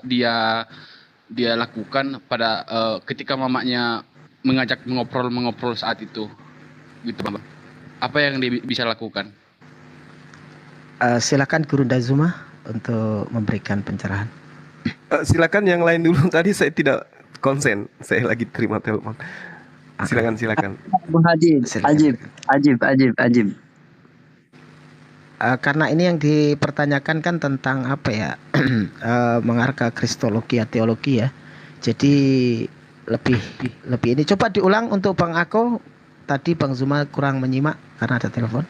Speaker 7: dia lakukan pada ketika mamanya mengajak mengobrol saat itu, gitu Bang. Apa yang dia bisa lakukan?
Speaker 4: Silakan Guru Dazuma untuk memberikan pencerahan.
Speaker 1: Silakan yang lain dulu. Tadi saya tidak konsen, saya lagi terima telepon. Silakan.
Speaker 2: Bung Haji, ajib.
Speaker 4: Karena ini yang dipertanyakan kan tentang apa ya, mengarah ke kristologi ya, teologi ya. Jadi lebih ini coba diulang untuk Bang Ako. Tadi Bang Zuma kurang menyimak karena ada telepon.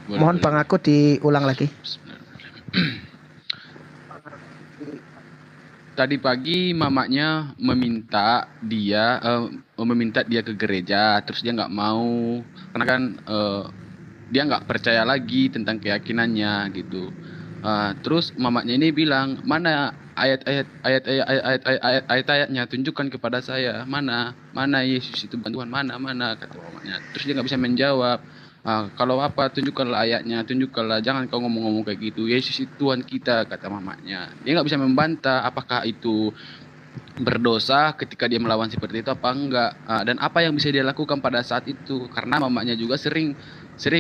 Speaker 4: Mohon Bang Ako diulang lagi.
Speaker 7: Tadi pagi mamanya meminta dia ke gereja, terus dia nggak mau karena kan dia nggak percaya lagi tentang keyakinannya gitu. Terus mamanya ini bilang, mana ayat-ayatnya, tunjukkan kepada saya, mana Yesus itu Tuhan, mana kata mamanya. Terus dia nggak bisa menjawab. Kalau apa, tunjukkanlah ayatnya, tunjukkanlah, jangan kau ngomong-ngomong kayak gitu, Yesus itu Tuhan kita, kata mamanya. Dia nggak bisa membantah apakah itu berdosa ketika dia melawan seperti itu apa enggak, dan apa yang bisa dia lakukan pada saat itu, karena mamanya juga sering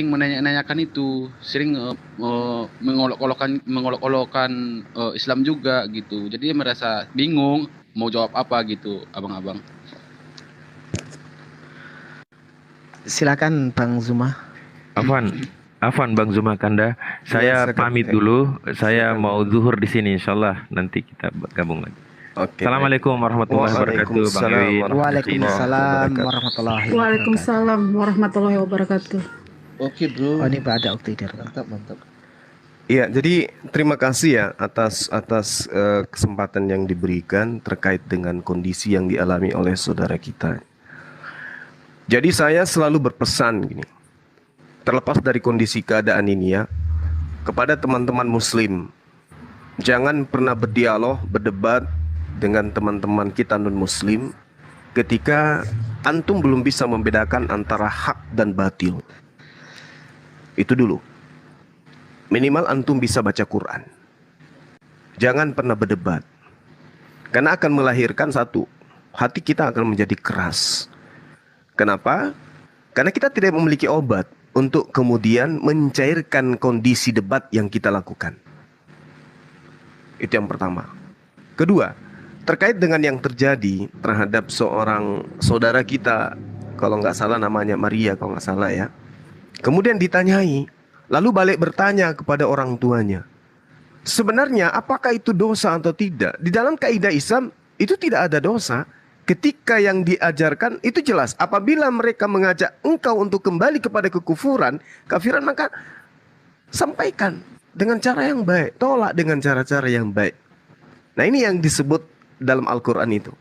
Speaker 7: menanyakan itu, sering mengolok-olokkan Islam juga gitu. Jadi dia merasa bingung mau jawab apa gitu, abang-abang.
Speaker 4: Silakan Bang Zuma.
Speaker 5: Afwan Bang Zuma Kanda, saya pamit dulu. Saya mau zuhur di sini, insyaallah nanti kita gabung lagi.
Speaker 1: Oke.
Speaker 5: Assalamualaikum warahmatullahi wabarakatuh, Bang Yowin.
Speaker 8: Waalaikumsalam warahmatullahi wabarakatuh.
Speaker 6: Oke, Bro.
Speaker 4: Oh, ini ada Uktidir.
Speaker 6: Mantap.
Speaker 1: Iya, jadi terima kasih ya atas kesempatan yang diberikan terkait dengan kondisi yang dialami oleh saudara kita. Jadi saya selalu berpesan gini, terlepas dari kondisi keadaan ini ya, kepada teman-teman muslim, jangan pernah berdialog, berdebat dengan teman-teman kita non-muslim ketika antum belum bisa membedakan antara hak dan batil. Itu dulu. Minimal antum bisa baca Quran. Jangan pernah berdebat. Karena akan melahirkan satu, hati kita akan menjadi keras. Kenapa? Karena kita tidak memiliki obat untuk kemudian mencairkan kondisi debat yang kita lakukan. Itu yang pertama. Kedua, terkait dengan yang terjadi terhadap seorang saudara kita, kalau nggak salah namanya Maria, kalau nggak salah ya. Kemudian ditanyai, lalu balik bertanya kepada orang tuanya. Sebenarnya apakah itu dosa atau tidak? Di dalam kaidah Islam itu tidak ada dosa. Ketika yang diajarkan itu jelas. Apabila mereka mengajak engkau untuk kembali kepada kekufuran, kafiran, maka sampaikan dengan cara yang baik. Tolak dengan cara-cara yang baik. Nah, ini yang disebut dalam Al-Quran itu.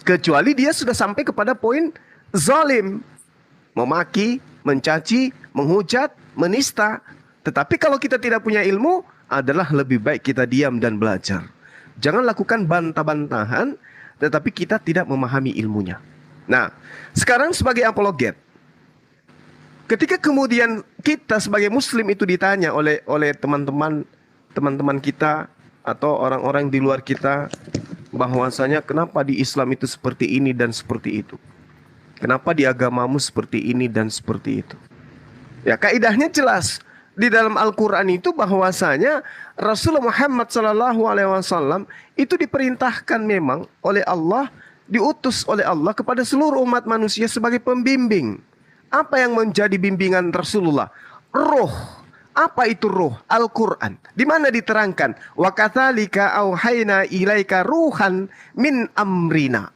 Speaker 9: Kecuali dia sudah sampai kepada poin zalim, memaki, mencaci, menghujat, menista. Tetapi kalau kita tidak punya ilmu, adalah lebih baik kita diam dan belajar. Jangan lakukan bantah-bantahan, tetapi kita tidak memahami ilmunya. Nah, sekarang sebagai apologet, ketika kemudian kita sebagai muslim itu ditanya oleh teman-teman kita atau orang-orang di luar kita, bahwasanya kenapa di Islam itu seperti ini dan seperti itu, kenapa di agamamu seperti ini dan seperti itu. Ya, kaidahnya jelas di dalam Al-Quran itu, bahwasanya Rasulullah Muhammad SAW itu diperintahkan memang oleh Allah, diutus oleh Allah kepada seluruh umat manusia sebagai pembimbing. Apa yang menjadi bimbingan Rasulullah? Roh. Apa itu roh? Al-Quran. Di mana diterangkan, wa katsalika auhayna ilaika ruhan min amrina.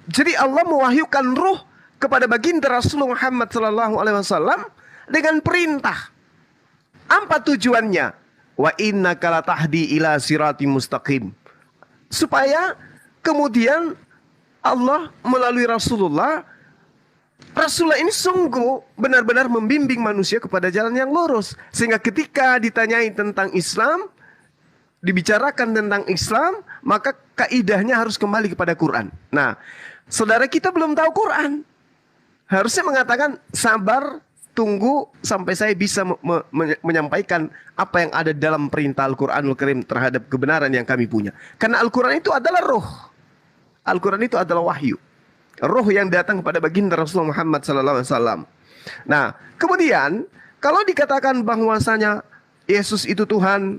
Speaker 9: Jadi Allah mewahyukan ruh kepada baginda Rasulullah Muhammad SAW dengan perintah. Apa tujuannya? Wa innaka latahdi ila siratim mustaqim. Supaya kemudian Allah melalui Rasulullah ini sungguh benar-benar membimbing manusia kepada jalan yang lurus. Sehingga ketika ditanyai tentang Islam, dibicarakan tentang Islam, maka kaidahnya harus kembali kepada Quran. Nah, saudara kita belum tahu Quran, harusnya mengatakan sabar, tunggu sampai saya bisa menyampaikan apa yang ada dalam perintah Al-Quranul Karim terhadap kebenaran yang kami punya. Karena Al-Quran itu adalah roh. Al-Quran itu adalah wahyu. Roh yang datang kepada baginda Rasulullah Muhammad SAW. Nah, kemudian kalau dikatakan bahwasanya Yesus itu Tuhan,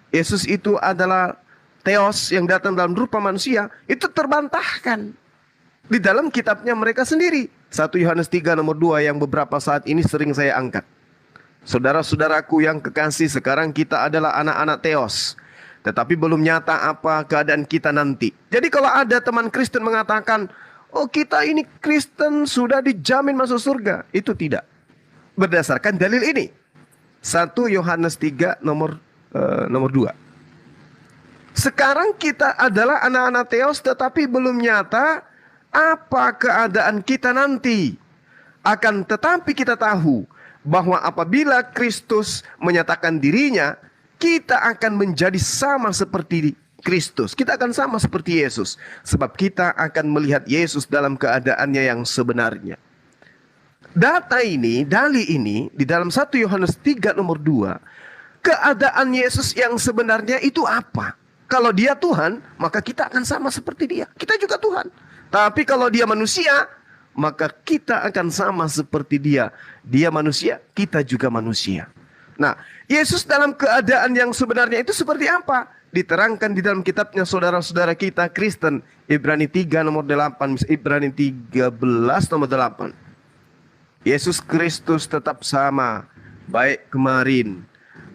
Speaker 9: Yesus itu adalah Theos yang datang dalam rupa manusia, itu terbantahkan di dalam kitabnya mereka sendiri. 1 Yohanes 3 nomor 2 yang beberapa saat ini sering saya angkat. Saudara-saudaraku yang kekasih, sekarang kita adalah anak-anak Theos, tetapi belum nyata apa keadaan kita nanti. Jadi kalau ada teman Kristen mengatakan, oh kita ini Kristen sudah dijamin masuk surga, itu tidak berdasarkan dalil ini. 1 Yohanes 3 nomor 2. Sekarang kita adalah anak-anak Theos, tetapi belum nyata apa keadaan kita nanti. Akan tetapi kita tahu bahwa apabila Kristus menyatakan dirinya, kita akan menjadi sama seperti Kristus. Kita akan sama seperti Yesus. Sebab kita akan melihat Yesus dalam keadaannya yang sebenarnya. Data ini, dalil ini, di dalam 1 Yohanes 3 nomor 2, keadaan Yesus yang sebenarnya itu apa? Kalau dia Tuhan, maka kita akan sama seperti dia. Kita juga Tuhan. Tapi kalau dia manusia, maka kita akan sama seperti dia. Dia manusia, kita juga manusia. Nah, Yesus dalam keadaan yang sebenarnya itu seperti apa? Diterangkan di dalam kitabnya saudara-saudara kita Kristen. Ibrani 3 nomor 8. Ibrani 13 nomor 8. Yesus Kristus tetap sama. Baik kemarin,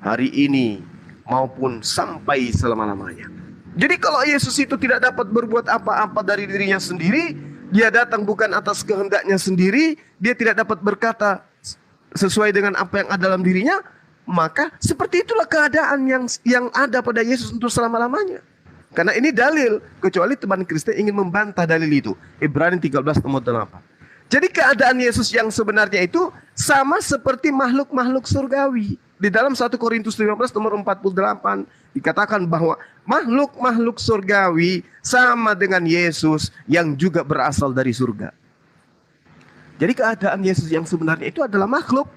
Speaker 9: hari ini, maupun sampai selama-lamanya. Jadi kalau Yesus itu tidak dapat berbuat apa-apa dari dirinya sendiri, dia datang bukan atas kehendaknya sendiri, dia tidak dapat berkata sesuai dengan apa yang ada dalam dirinya, maka seperti itulah keadaan yang ada pada Yesus untuk selama-lamanya. Karena ini dalil, kecuali teman Kristen ingin membantah dalil itu. Ibrani 13 nomor 8. Jadi keadaan Yesus yang sebenarnya itu sama seperti makhluk-makhluk surgawi. Di dalam 1 Korintus 15 nomor 48 dikatakan bahwa makhluk-makhluk surgawi sama dengan Yesus yang juga berasal dari surga. Jadi keadaan Yesus yang sebenarnya itu adalah makhluk,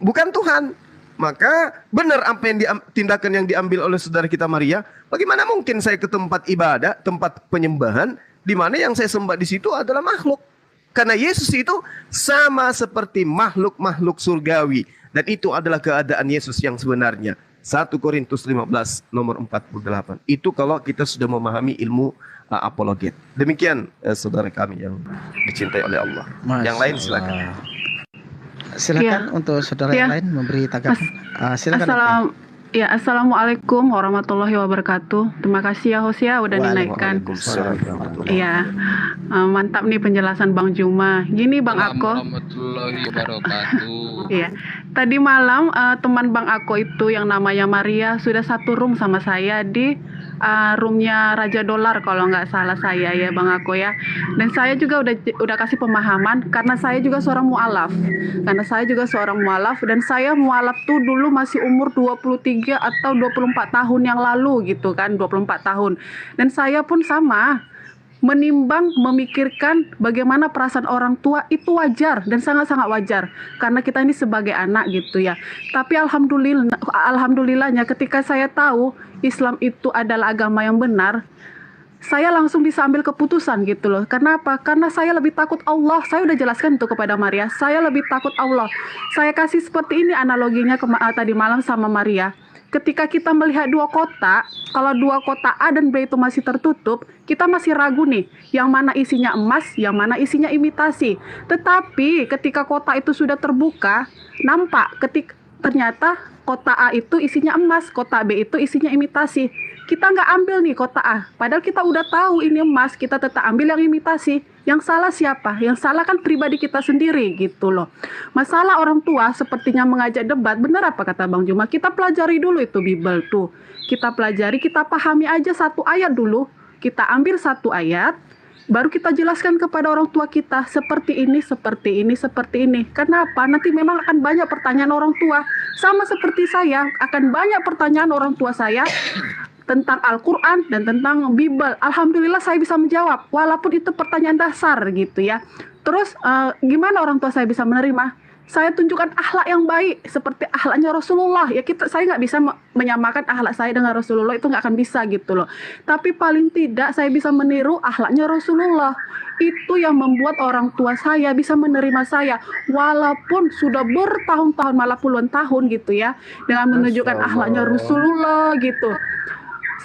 Speaker 9: bukan Tuhan. Maka benar apa yang tindakan yang diambil oleh saudara kita Maria. Bagaimana mungkin saya ke tempat ibadah, tempat penyembahan, di mana yang saya sembah di situ adalah makhluk. Karena Yesus itu sama seperti makhluk-makhluk surgawi. Dan itu adalah keadaan Yesus yang sebenarnya. 1 Korintus 15 nomor 48. Itu kalau kita sudah memahami ilmu apologet. Demikian saudara kami yang dicintai oleh Allah. Yang lain silakan.
Speaker 4: Silakan untuk saudara yang lain memberi tanggapan. Silakan.
Speaker 8: Assalamualaikum warahmatullahi wabarakatuh. Terima kasih ya Hosea udah dinaikkan. Iya, mantap nih penjelasan Bang Juma. Gini Bang Ako.
Speaker 7: Warahmatullahi wabarakatuh.
Speaker 8: Iya, tadi malam teman Bang Ako itu yang namanya Maria sudah satu room sama saya di roomnya Raja Dolar kalau nggak salah saya ya Bang Ako ya. Dan saya juga udah kasih pemahaman karena saya juga seorang mualaf. Dan saya mualaf tuh dulu masih umur 23 atau 24 tahun yang lalu gitu kan, 24 tahun. Dan saya pun sama menimbang, memikirkan bagaimana perasaan orang tua itu wajar dan sangat-sangat wajar karena kita ini sebagai anak gitu ya. Tapi alhamdulillahnya ketika saya tahu Islam itu adalah agama yang benar, saya langsung bisa ambil keputusan gitu loh. Karena apa? Karena saya lebih takut Allah. Saya udah jelaskan itu kepada Maria. Saya lebih takut Allah. Saya kasih seperti ini analoginya tadi malam sama Maria. Ketika kita melihat dua kotak, kalau dua kotak A dan B itu masih tertutup, kita masih ragu nih, yang mana isinya emas, yang mana isinya imitasi. Tetapi ketika kotak itu sudah terbuka, nampak ternyata kotak A itu isinya emas, kotak B itu isinya imitasi. Kita nggak ambil nih kotak A, padahal kita udah tahu ini emas, kita tetap ambil yang imitasi. Yang salah siapa? Yang salah kan pribadi kita sendiri gitu loh. Masalah orang tua sepertinya mengajak debat, benar apa kata Bang Juma? Kita pelajari dulu itu Bible tuh. Kita pelajari, kita pahami aja satu ayat dulu. Kita ambil satu ayat, baru kita jelaskan kepada orang tua kita seperti ini, seperti ini, seperti ini. Kenapa? Nanti memang akan banyak pertanyaan orang tua. Sama seperti saya, akan banyak pertanyaan orang tua saya tentang Al-Quran dan tentang Bible. Alhamdulillah saya bisa menjawab, walaupun itu pertanyaan dasar gitu ya. Terus gimana orang tua saya bisa menerima? Saya tunjukkan akhlak yang baik seperti akhlaknya Rasulullah. Ya saya nggak bisa menyamakan akhlak saya dengan Rasulullah, itu nggak akan bisa gitu loh. Tapi paling tidak saya bisa meniru akhlaknya Rasulullah. Itu yang membuat orang tua saya bisa menerima saya walaupun sudah bertahun-tahun malah puluhan tahun gitu ya, dengan menunjukkan akhlaknya Rasulullah gitu.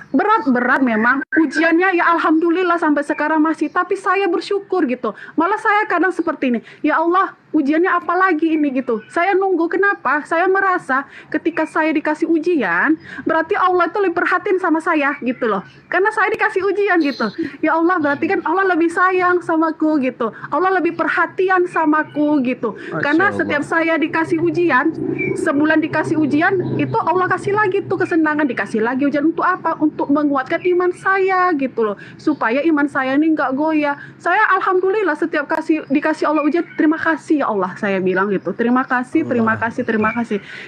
Speaker 8: Berat memang ujiannya ya, alhamdulillah sampai sekarang masih, tapi saya bersyukur gitu. Malah saya kadang seperti ini, ya Allah ujiannya apa lagi ini gitu. Saya nunggu, kenapa? Saya merasa ketika saya dikasih ujian, berarti Allah itu lebih perhatiin sama saya gitu loh. Karena saya dikasih ujian gitu. Ya Allah, berarti kan Allah lebih sayang samaku gitu. Allah lebih perhatian samaku gitu. Karena setiap saya dikasih ujian, sebulan dikasih ujian, itu Allah kasih lagi tuh kesenangan, dikasih lagi ujian untuk apa? Untuk menguatkan iman saya gitu loh. Supaya iman saya ini nggak goyah. Saya alhamdulillah setiap dikasih Allah ujian, terima kasih ya Allah, saya bilang gitu. Terima kasih.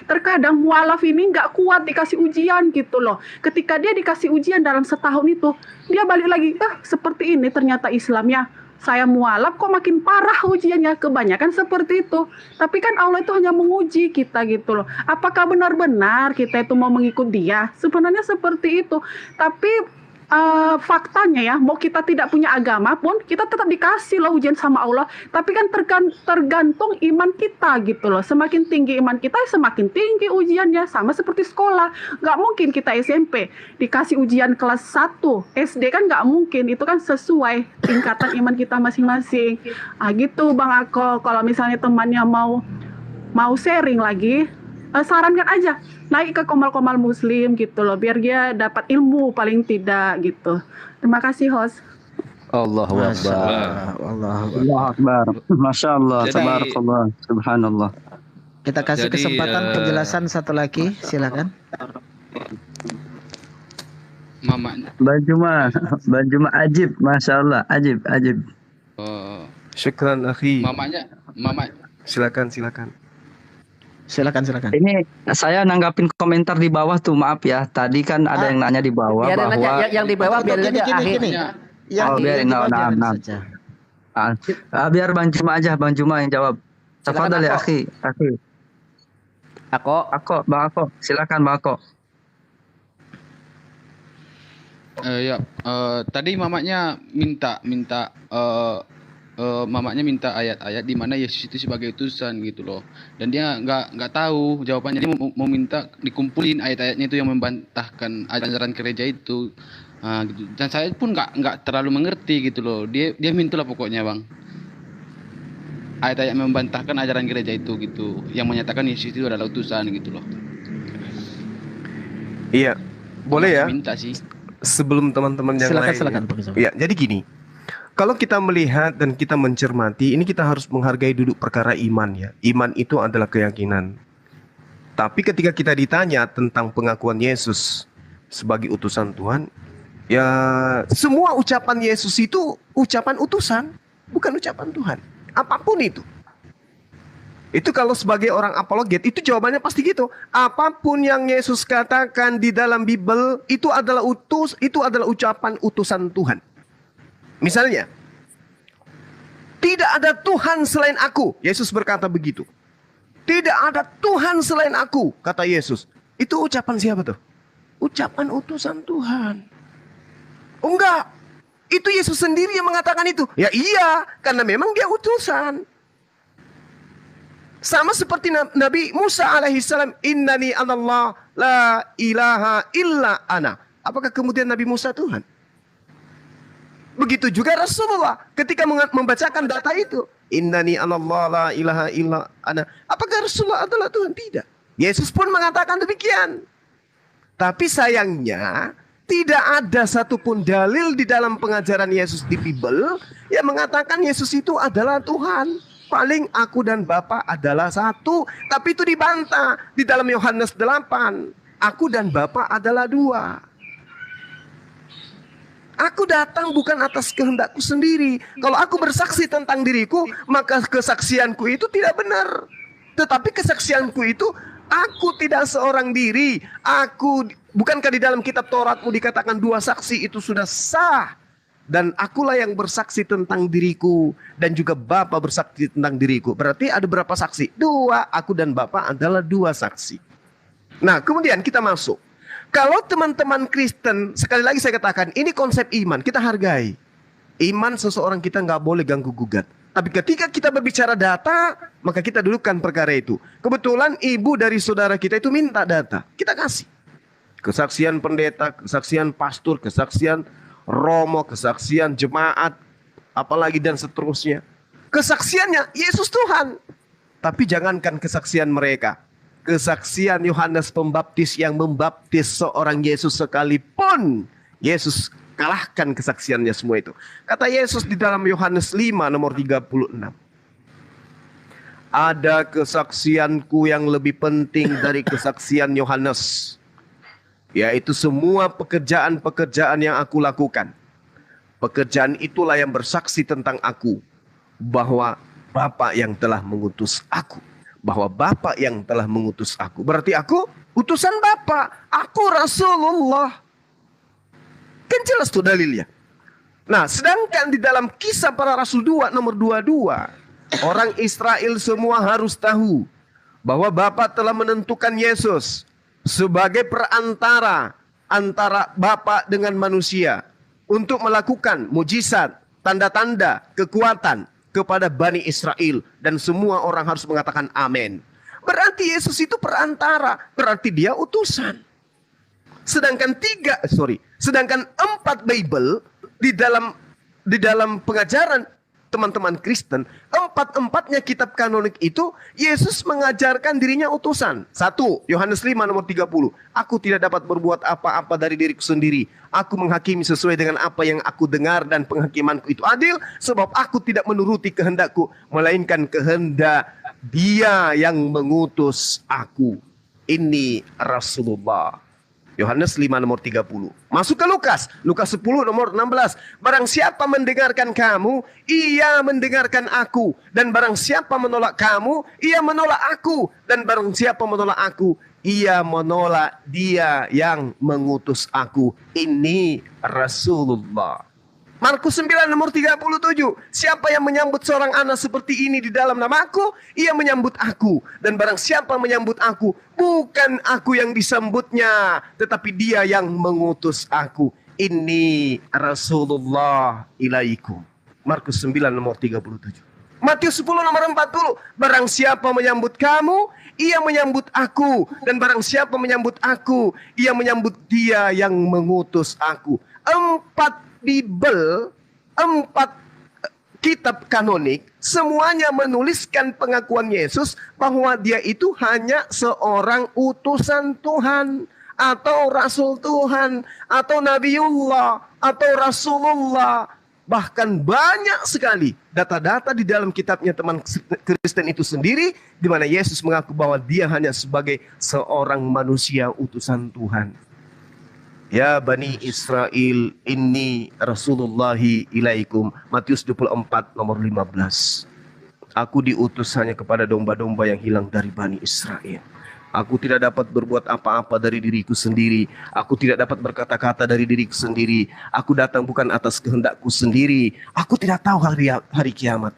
Speaker 8: Terkadang mualaf ini nggak kuat dikasih ujian gitu loh. Ketika dia dikasih ujian dalam setahun itu, dia balik lagi, seperti ini ternyata Islamnya. Saya mualaf kok makin parah ujiannya, kebanyakan seperti itu. Tapi kan Allah itu hanya menguji kita gitu loh. Apakah benar-benar kita itu mau mengikut dia? Sebenarnya seperti itu. Tapi faktanya ya, mau kita tidak punya agama pun kita tetap dikasih loh ujian sama Allah. Tapi kan tergantung iman kita gitu loh. Semakin tinggi iman kita, semakin tinggi ujiannya. Sama seperti sekolah, nggak mungkin kita SMP dikasih ujian kelas 1 SD kan nggak mungkin. Itu kan sesuai tingkatan iman kita masing-masing. Gitu Bang Ako, kalau misalnya temannya mau sharing lagi, sarankan aja naik ke komal-komal muslim gitu loh, biar dia dapat ilmu paling tidak gitu. Terima kasih host.
Speaker 3: Allahu Akbar.
Speaker 2: Allahu Akbar. Masya Allah, tabarakallah, subhanallah.
Speaker 4: Kita kasih kesempatan penjelasan satu lagi, silakan.
Speaker 7: Mamanya.
Speaker 2: Bang Juma ajib, Masya Allah, ajib.
Speaker 9: Syukran akhi.
Speaker 7: Mama.
Speaker 9: Silakan.
Speaker 2: Ini saya nanggapin komentar di bawah tuh, maaf ya. Tadi kan ada yang nanya di bawah bahwa
Speaker 3: yang di bawah biar aja akhirnya.
Speaker 2: Biarin biar Bang Juma yang jawab. Tafadhal ya akhi. Bang Ako, silakan Bang Ako.
Speaker 7: Tadi mamanya minta ayat-ayat di mana Yesus itu sebagai utusan gitu loh, dan dia nggak tahu jawabannya. Dia mau minta dikumpulin ayat-ayatnya itu yang membantahkan ajaran gereja itu, gitu. Dan saya pun nggak terlalu mengerti gitu loh. Dia mintulah pokoknya Bang, ayat-ayat membantahkan ajaran gereja itu gitu, yang menyatakan Yesus itu adalah utusan gitu loh.
Speaker 9: Iya, boleh ya.
Speaker 7: Minta sih.
Speaker 9: Sebelum teman-teman yang lain.
Speaker 4: Silakan.
Speaker 9: Ya, jadi gini. Kalau kita melihat dan kita mencermati, ini kita harus menghargai duduk perkara iman ya. Iman itu adalah keyakinan. Tapi ketika kita ditanya tentang pengakuan Yesus sebagai utusan Tuhan, Ya, semua ucapan Yesus itu ucapan utusan, bukan ucapan Tuhan. Apapun itu. Itu kalau sebagai orang apologet, itu jawabannya pasti gitu. Apapun yang Yesus katakan di dalam Bible, itu adalah ucapan utusan Tuhan. Misalnya, tidak ada Tuhan selain aku. Yesus berkata begitu. Tidak ada Tuhan selain aku, kata Yesus. Itu ucapan siapa tuh? Ucapan utusan Tuhan. Oh enggak, itu Yesus sendiri yang mengatakan itu. Ya iya, karena memang dia utusan. Sama seperti Nabi Musa alaihissalam, innani anallah la ilaha illa ana. Apakah kemudian Nabi Musa Tuhan? Begitu juga Rasulullah ketika membacakan data itu, innani anallah la ilaha illa ana. Apakah Rasulullah adalah Tuhan? Tidak. Yesus pun mengatakan demikian. Tapi sayangnya tidak ada satupun dalil di dalam pengajaran Yesus di Bible yang mengatakan Yesus itu adalah Tuhan. Paling aku dan Bapa adalah satu. Tapi itu dibantah di dalam Yohanes 8. Aku dan Bapa adalah dua. Aku datang bukan atas kehendakku sendiri. Kalau aku bersaksi tentang diriku, maka kesaksianku itu tidak benar. Tetapi kesaksianku itu, aku tidak seorang diri. Bukankah di dalam kitab Tauratmu dikatakan 2 saksi itu sudah sah? Dan akulah yang bersaksi tentang diriku. Dan juga Bapa bersaksi tentang diriku. Berarti ada berapa saksi? 2. Aku dan Bapa adalah 2 saksi. Nah, kemudian kita masuk. Kalau teman-teman Kristen, sekali lagi saya katakan, ini konsep iman, kita hargai. Iman seseorang kita nggak boleh ganggu-gugat. Tapi ketika kita berbicara data, maka kita dudukkan perkara itu. Kebetulan ibu dari saudara kita itu minta data. Kita kasih. Kesaksian pendeta, kesaksian pastor, kesaksian romo, kesaksian jemaat, apalagi dan seterusnya. Kesaksiannya Yesus Tuhan. Tapi jangankan kesaksian mereka. Kesaksian Yohanes Pembaptis yang membaptis seorang Yesus sekalipun, Yesus kalahkan kesaksiannya semua itu. Kata Yesus di dalam Yohanes 5 nomor 36. Ada kesaksianku yang lebih penting dari kesaksian Yohanes. Yaitu semua pekerjaan-pekerjaan yang aku lakukan. Pekerjaan itulah yang bersaksi tentang aku. Bahwa Bapa yang telah mengutus aku. Bahwa Bapa yang telah mengutus aku. Berarti aku utusan Bapa. Aku Rasulullah. Kan jelas tuh dalilnya. Nah, sedangkan di dalam Kisah Para Rasul 2 nomor 22. Orang Israel semua harus tahu. Bahwa Bapa telah menentukan Yesus sebagai perantara antara Bapa dengan manusia. Untuk melakukan mujizat, tanda-tanda, kekuatan kepada Bani Israel. Dan semua orang harus mengatakan amin. Berarti Yesus itu perantara. Berarti dia utusan. Sedangkan 4 Bible di dalam pengajaran teman-teman Kristen, 4-4-nya kitab kanonik itu Yesus mengajarkan dirinya utusan. 1 Yohanes 5 nomor 30. Aku tidak dapat berbuat apa-apa dari diriku sendiri. Aku menghakimi sesuai dengan apa yang aku dengar dan penghakimanku itu adil, sebab aku tidak menuruti kehendakku, melainkan kehendak Dia yang mengutus aku. Ini Rasulullah. Yohanes 5 nomor 30. Masuk ke Lukas 10 nomor 16. Barang siapa mendengarkan kamu, ia mendengarkan aku. Dan barang siapa menolak kamu, ia menolak aku. Dan barang siapa menolak aku, ia menolak Dia yang mengutus aku. Ini Rasulullah. Markus 9 nomor 37. Siapa yang menyambut seorang anak seperti ini di dalam namaku, ia menyambut aku. Dan barang siapa menyambut aku, bukan aku yang disambutnya, tetapi Dia yang mengutus aku. Ini Rasulullah ilaikum. Markus 9 nomor 37. Matius 10 nomor 40. Barang siapa menyambut kamu, ia menyambut aku. Dan barang siapa menyambut aku, ia menyambut Dia yang mengutus aku. 4 Bible, 4 kitab kanonik, semuanya menuliskan pengakuan Yesus bahwa Dia itu hanya seorang utusan Tuhan, atau Rasul Tuhan, atau Nabiullah, atau Rasulullah. Bahkan banyak sekali data-data di dalam kitabnya teman Kristen itu sendiri, di mana Yesus mengaku bahwa Dia hanya sebagai seorang manusia utusan Tuhan. Ya Bani Israel, inni Rasulullahi ilaikum. Matius 24 nomor 15. Aku diutus hanya kepada domba-domba yang hilang dari Bani Israel. Aku tidak dapat berbuat apa-apa dari diriku sendiri. Aku tidak dapat berkata-kata dari diriku sendiri. Aku datang bukan atas kehendakku sendiri. Aku tidak tahu hari kiamat.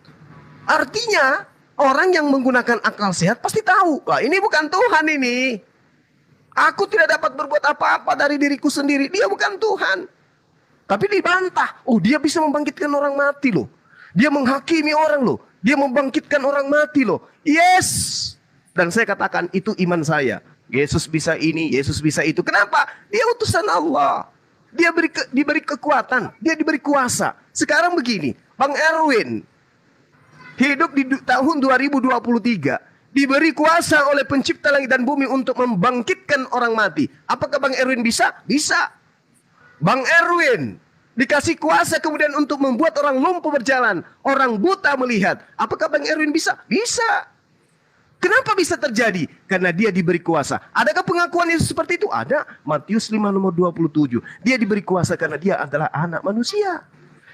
Speaker 9: Artinya orang yang menggunakan akal sehat pasti tahu. Wah, ini bukan Tuhan ini. Aku tidak dapat berbuat apa-apa dari diriku sendiri. Dia bukan Tuhan. Tapi dibantah. Oh, dia bisa membangkitkan orang mati loh. Dia menghakimi orang loh. Dia membangkitkan orang mati loh. Yes. Dan saya katakan itu iman saya. Yesus bisa ini, Yesus bisa itu. Kenapa? Dia utusan Allah. Dia diberi kekuatan. Dia diberi kuasa. Sekarang begini. Bang Erwin hidup di tahun 2023. Diberi kuasa oleh pencipta langit dan bumi untuk membangkitkan orang mati. Apakah Bang Erwin bisa? Bisa. Bang Erwin dikasih kuasa kemudian untuk membuat orang lumpuh berjalan. Orang buta melihat. Apakah Bang Erwin bisa? Bisa. Kenapa bisa terjadi? Karena dia diberi kuasa. Adakah pengakuan Yesus seperti itu? Ada. Matius 5 nomor 27. Dia diberi kuasa karena dia adalah anak manusia.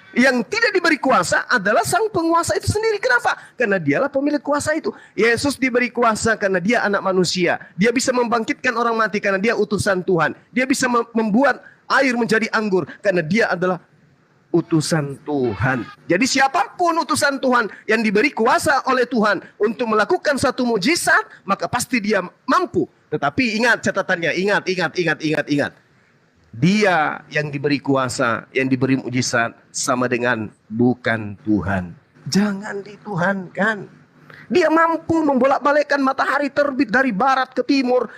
Speaker 9: Yang tidak diberi kuasa adalah sang penguasa itu sendiri. Kenapa? Karena dialah pemilik kuasa itu. Yesus diberi kuasa karena dia anak manusia. Dia bisa membangkitkan orang mati karena dia utusan Tuhan. Dia bisa membuat air menjadi anggur karena dia adalah utusan Tuhan. Jadi siapapun utusan Tuhan yang diberi kuasa oleh Tuhan untuk melakukan satu mujizat, maka pasti dia mampu. Tetapi ingat catatannya, ingat. Dia yang diberi kuasa, yang diberi mujizat sama dengan bukan Tuhan. Jangan dituhankan. Dia mampu membolak-balikkan matahari terbit dari barat ke timur.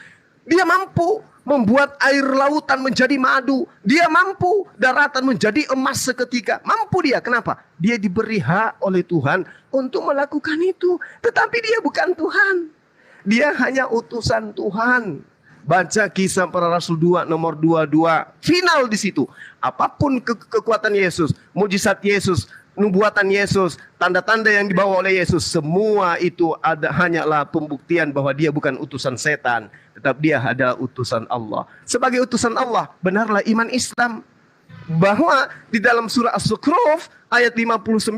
Speaker 9: Dia mampu membuat air lautan menjadi madu. Dia mampu daratan menjadi emas seketika. Mampu dia. Kenapa? Dia diberi hak oleh Tuhan untuk melakukan itu. Tetapi dia bukan Tuhan. Dia hanya utusan Tuhan. Baca Kisah Para Rasul 2 nomor 22. Final di situ. Apapun kekuatan Yesus, mujizat Yesus, nubuatan Yesus, tanda-tanda yang dibawa oleh Yesus, semua itu hanyalah pembuktian bahwa dia bukan utusan setan, tetapi dia adalah utusan Allah. Sebagai utusan Allah, benarlah iman Islam. Bahwa di dalam surah As-Zukhruf ayat 59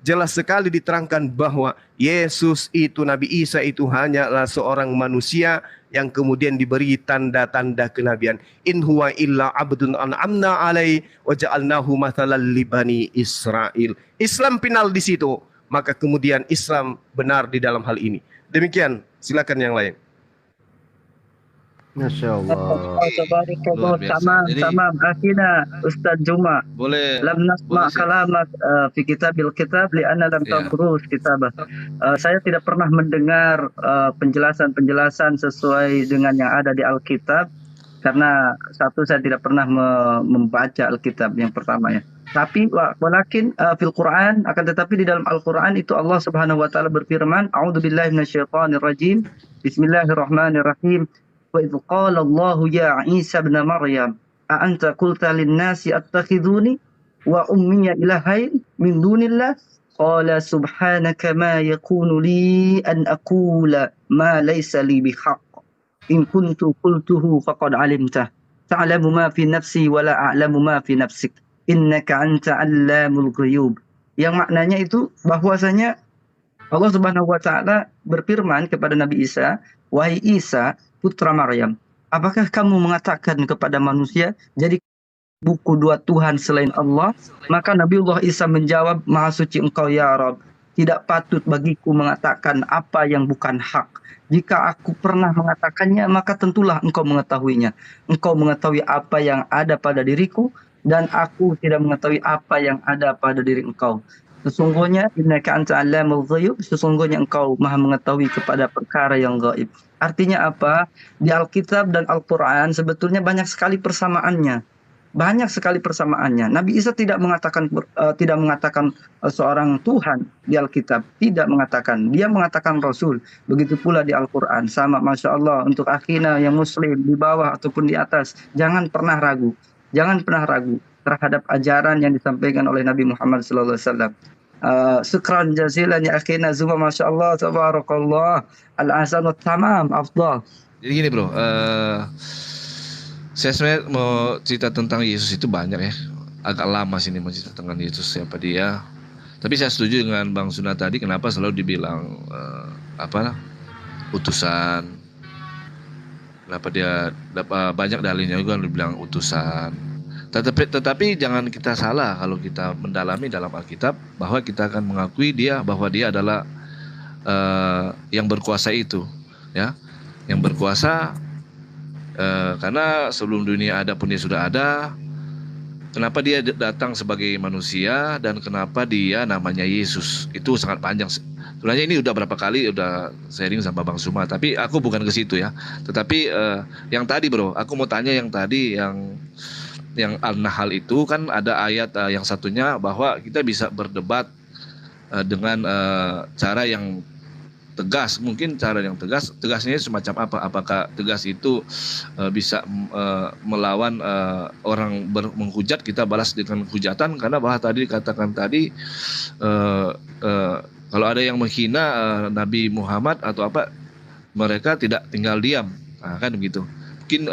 Speaker 9: jelas sekali diterangkan bahwa Yesus itu, Nabi Isa itu hanyalah seorang manusia yang kemudian diberi tanda-tanda kenabian. In huwa illa abdun an'amna alai wa ja'alnahu mathalan li bani Israel. Islam final di situ. Maka kemudian Islam benar di dalam hal ini. Demikian, silakan yang lain.
Speaker 2: Masya Allah.
Speaker 6: Luar biasa. Jadi-
Speaker 2: Tamam akhina Ustaz Juma.
Speaker 6: Boleh.
Speaker 2: Lam nasma
Speaker 6: boleh, Syekh.
Speaker 2: kalamak fi kitabil kitab li'anna lam
Speaker 6: Ya.
Speaker 2: tadrus kitabah. Saya tidak pernah mendengar penjelasan-penjelasan sesuai dengan yang ada di Alkitab karena satu saya tidak pernah membaca Alkitab yang pertama ya. Tapi walakin fil Quran, akan tetapi di dalam Al-Quran itu Allah Subhanahu wa taala berfirman, A'udzubillahi minasyaitonir rajim. Bismillahirrahmanirrahim. Wa idz qala Allahu ya Isa ibn Maryam a anta qulta lin-nasi attakhiduni wa ummiya ilahain min dunillah qala subhanaka ma yakunu li an aqula ma laysa li bihaq in kuntu qultuhu faqad alimtah ta'lamu ma fi nafsi wa la a'lamu ma fi nafsik innaka anta 'allamul ghuyub. Yang maknanya itu bahwasanya Allah Subhanahu wa taala berfirman kepada Nabi Isa, wahai Isa putra Maryam, apakah kamu mengatakan kepada manusia jadi buku dua Tuhan selain Allah? Maka Nabiullah Isa menjawab, Maha suci engkau ya Rabb, tidak patut bagiku mengatakan apa yang bukan hak. Jika aku pernah mengatakannya, maka tentulah engkau mengetahuinya. Engkau mengetahui apa yang ada pada diriku, dan aku tidak mengetahui apa yang ada pada diri engkau. Sesungguhnya innaka anta 'allamul ghuyub, sesungguhnya engkau maha mengetahui kepada perkara yang gaib. Artinya apa? Di Alkitab dan Al-Quran sebetulnya banyak sekali persamaannya. Banyak sekali persamaannya. Nabi Isa tidak mengatakan seorang Tuhan di Alkitab, tidak mengatakan. Dia mengatakan Rasul. Begitu pula di Al-Quran. Sama, Masya Allah, untuk akhina yang Muslim di bawah ataupun di atas, jangan pernah ragu. Jangan pernah ragu terhadap ajaran yang disampaikan oleh Nabi Muhammad SAW. Syukran jazilan ya akhina Zuma, Masya Allah, tabarakallah, al-ahsan wa tamam, afdal.
Speaker 6: Jadi gini bro, Saya sebenarnya mau cerita tentang Yesus itu banyak ya. Agak lama sini mau cerita tentang Yesus, siapa dia. Tapi saya setuju dengan Bang Suna tadi, kenapa selalu dibilang utusan. Kenapa dia banyak dalilnya juga dibilang utusan. Tetapi jangan kita salah kalau kita mendalami dalam Alkitab bahwa kita akan mengakui bahwa dia adalah yang berkuasa itu, ya, yang berkuasa. Karena sebelum dunia ada pun dia sudah ada. Kenapa dia datang sebagai manusia dan kenapa dia namanya Yesus? Itu sangat panjang. Sebenarnya ini udah berapa kali udah sharing sama Bang Suma, tapi aku bukan ke situ ya. Tetapi yang tadi bro, aku mau tanya yang tadi yang Al-Nahl itu kan ada ayat yang satunya bahwa kita bisa berdebat dengan cara yang tegas. Mungkin cara yang tegasnya semacam apa? Apakah tegas itu bisa melawan orang menghujat, kita balas dengan hujatan? Karena bahwa tadi dikatakan tadi kalau ada yang menghina Nabi Muhammad atau apa, mereka tidak tinggal diam, kan begitu. Mungkin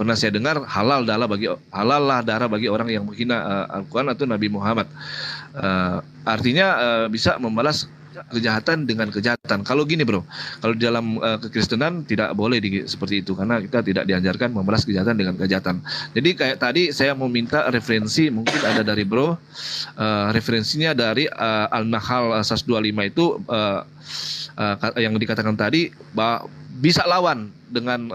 Speaker 6: pernah saya dengar halal darah bagi orang yang menghina Al-Quran atau Nabi Muhammad. Artinya bisa membalas kejahatan dengan kejahatan. Kalau gini bro, kalau di dalam kekristenan tidak boleh seperti itu, karena kita tidak diajarkan membalas kejahatan dengan kejahatan. Jadi kayak tadi saya mau minta referensi, mungkin ada dari bro, referensinya dari Al-Nahl 125 itu yang dikatakan tadi bahwa bisa lawan dengan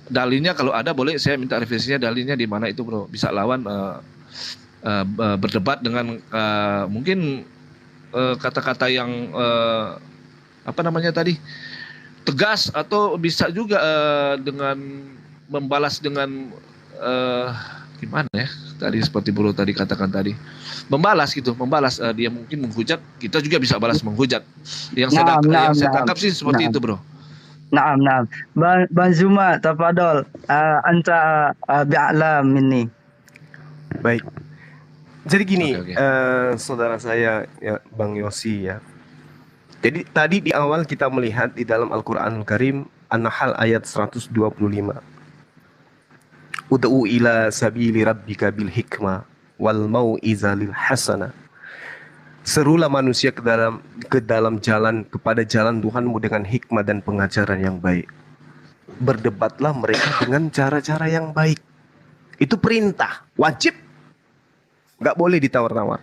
Speaker 6: dalilnya. Kalau ada boleh saya minta referensinya, dalilnya di mana itu bro, bisa lawan berdebat dengan mungkin kata-kata yang tegas, atau bisa juga dengan membalas dengan gimana ya tadi, seperti bro tadi katakan tadi, membalas dia mungkin menghujat, kita juga bisa balas menghujat. Yang saya tangkap sih seperti itu bro.
Speaker 2: Naam. Bang Zuma, tafadhol, anta bi'alam ini.
Speaker 9: Baik. Jadi gini,
Speaker 6: Oke.
Speaker 9: saudara saya ya, Bang Yosi ya. Jadi tadi di awal kita melihat di dalam Al-Qur'anul Karim An-Nahl ayat 125. Ud'u ila sabili rabbika bil hikmah wal mau'izalil hasanah. Serulah manusia ke dalam jalan, kepada jalan Tuhanmu dengan hikmah dan pengajaran yang baik. Berdebatlah mereka dengan cara-cara yang baik. Itu perintah, wajib. Nggak boleh ditawar-tawar.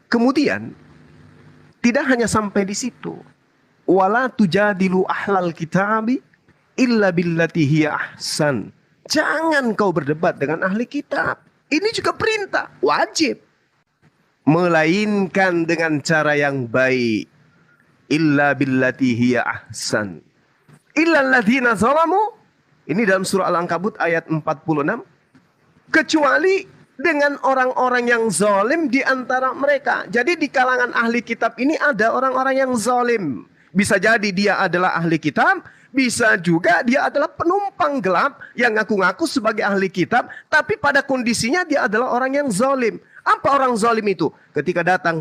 Speaker 9: Kemudian tidak hanya sampai di situ. Wala tujadilu ahlal kitabi illa billati hiya ahsan. Jangan kau berdebat dengan ahli kitab. Ini juga perintah, wajib. Melainkan dengan cara yang baik. Illa billati hiya ahsan. Illa alladziina zalamu. Ini dalam surah Al-Ankabut ayat 46. Kecuali dengan orang-orang yang zalim di antara mereka. Jadi di kalangan ahli kitab ini ada orang-orang yang zalim. Bisa jadi dia adalah ahli kitab, bisa juga dia adalah penumpang gelap yang ngaku-ngaku sebagai ahli kitab, tapi pada kondisinya dia adalah orang yang zalim. Apa orang zalim itu? Ketika datang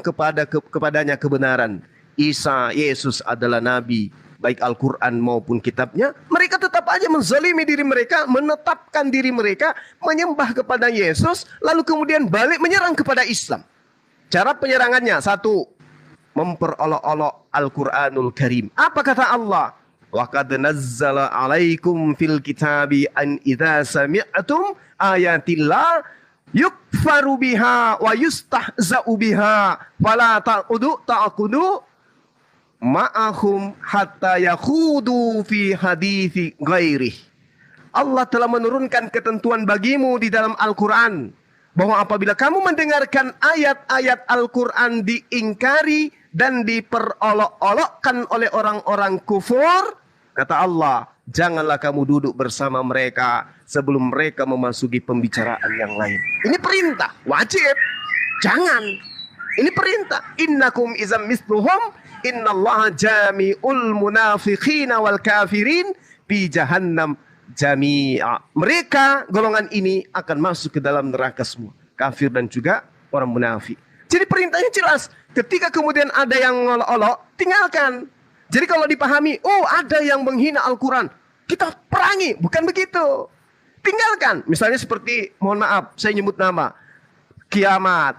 Speaker 9: kepadanya kebenaran, Isa, Yesus adalah nabi, baik Al-Quran maupun kitabnya, mereka tetap aja menzalimi diri mereka, menetapkan diri mereka menyembah kepada Yesus, lalu kemudian balik menyerang kepada Islam. Cara penyerangannya, satu, memperolok-olok Al-Quranul Karim. Apa kata Allah? Wa qad nazzala alaikum fil kitabi an idza sami'tum ayatillah yukfaru biha wa yustahza'u biha fala ta'qudu ma'ahum hatta yakhudu fi hadithi ghairi. Allah telah menurunkan ketentuan bagimu di dalam Al-Quran bahwa apabila kamu mendengarkan ayat-ayat Al-Quran diingkari dan diperolok-olokkan oleh orang-orang kufur, kata Allah, janganlah kamu duduk bersama mereka sebelum mereka memasuki pembicaraan yang lain. Ini perintah, wajib. Jangan. Ini perintah. Innakum izam misluhum innallaha jami'ul munafiqina wal kafirin fi jahannam jami'a. Mereka, golongan ini akan masuk ke dalam neraka semua. Kafir dan juga orang munafik. Jadi perintahnya jelas. Ketika kemudian ada yang ngolok-olok, tinggalkan. Jadi kalau dipahami, oh ada yang menghina Al-Quran, kita perangi. Bukan begitu. Tinggalkan. Misalnya seperti, mohon maaf, saya nyebut nama. Kiamat,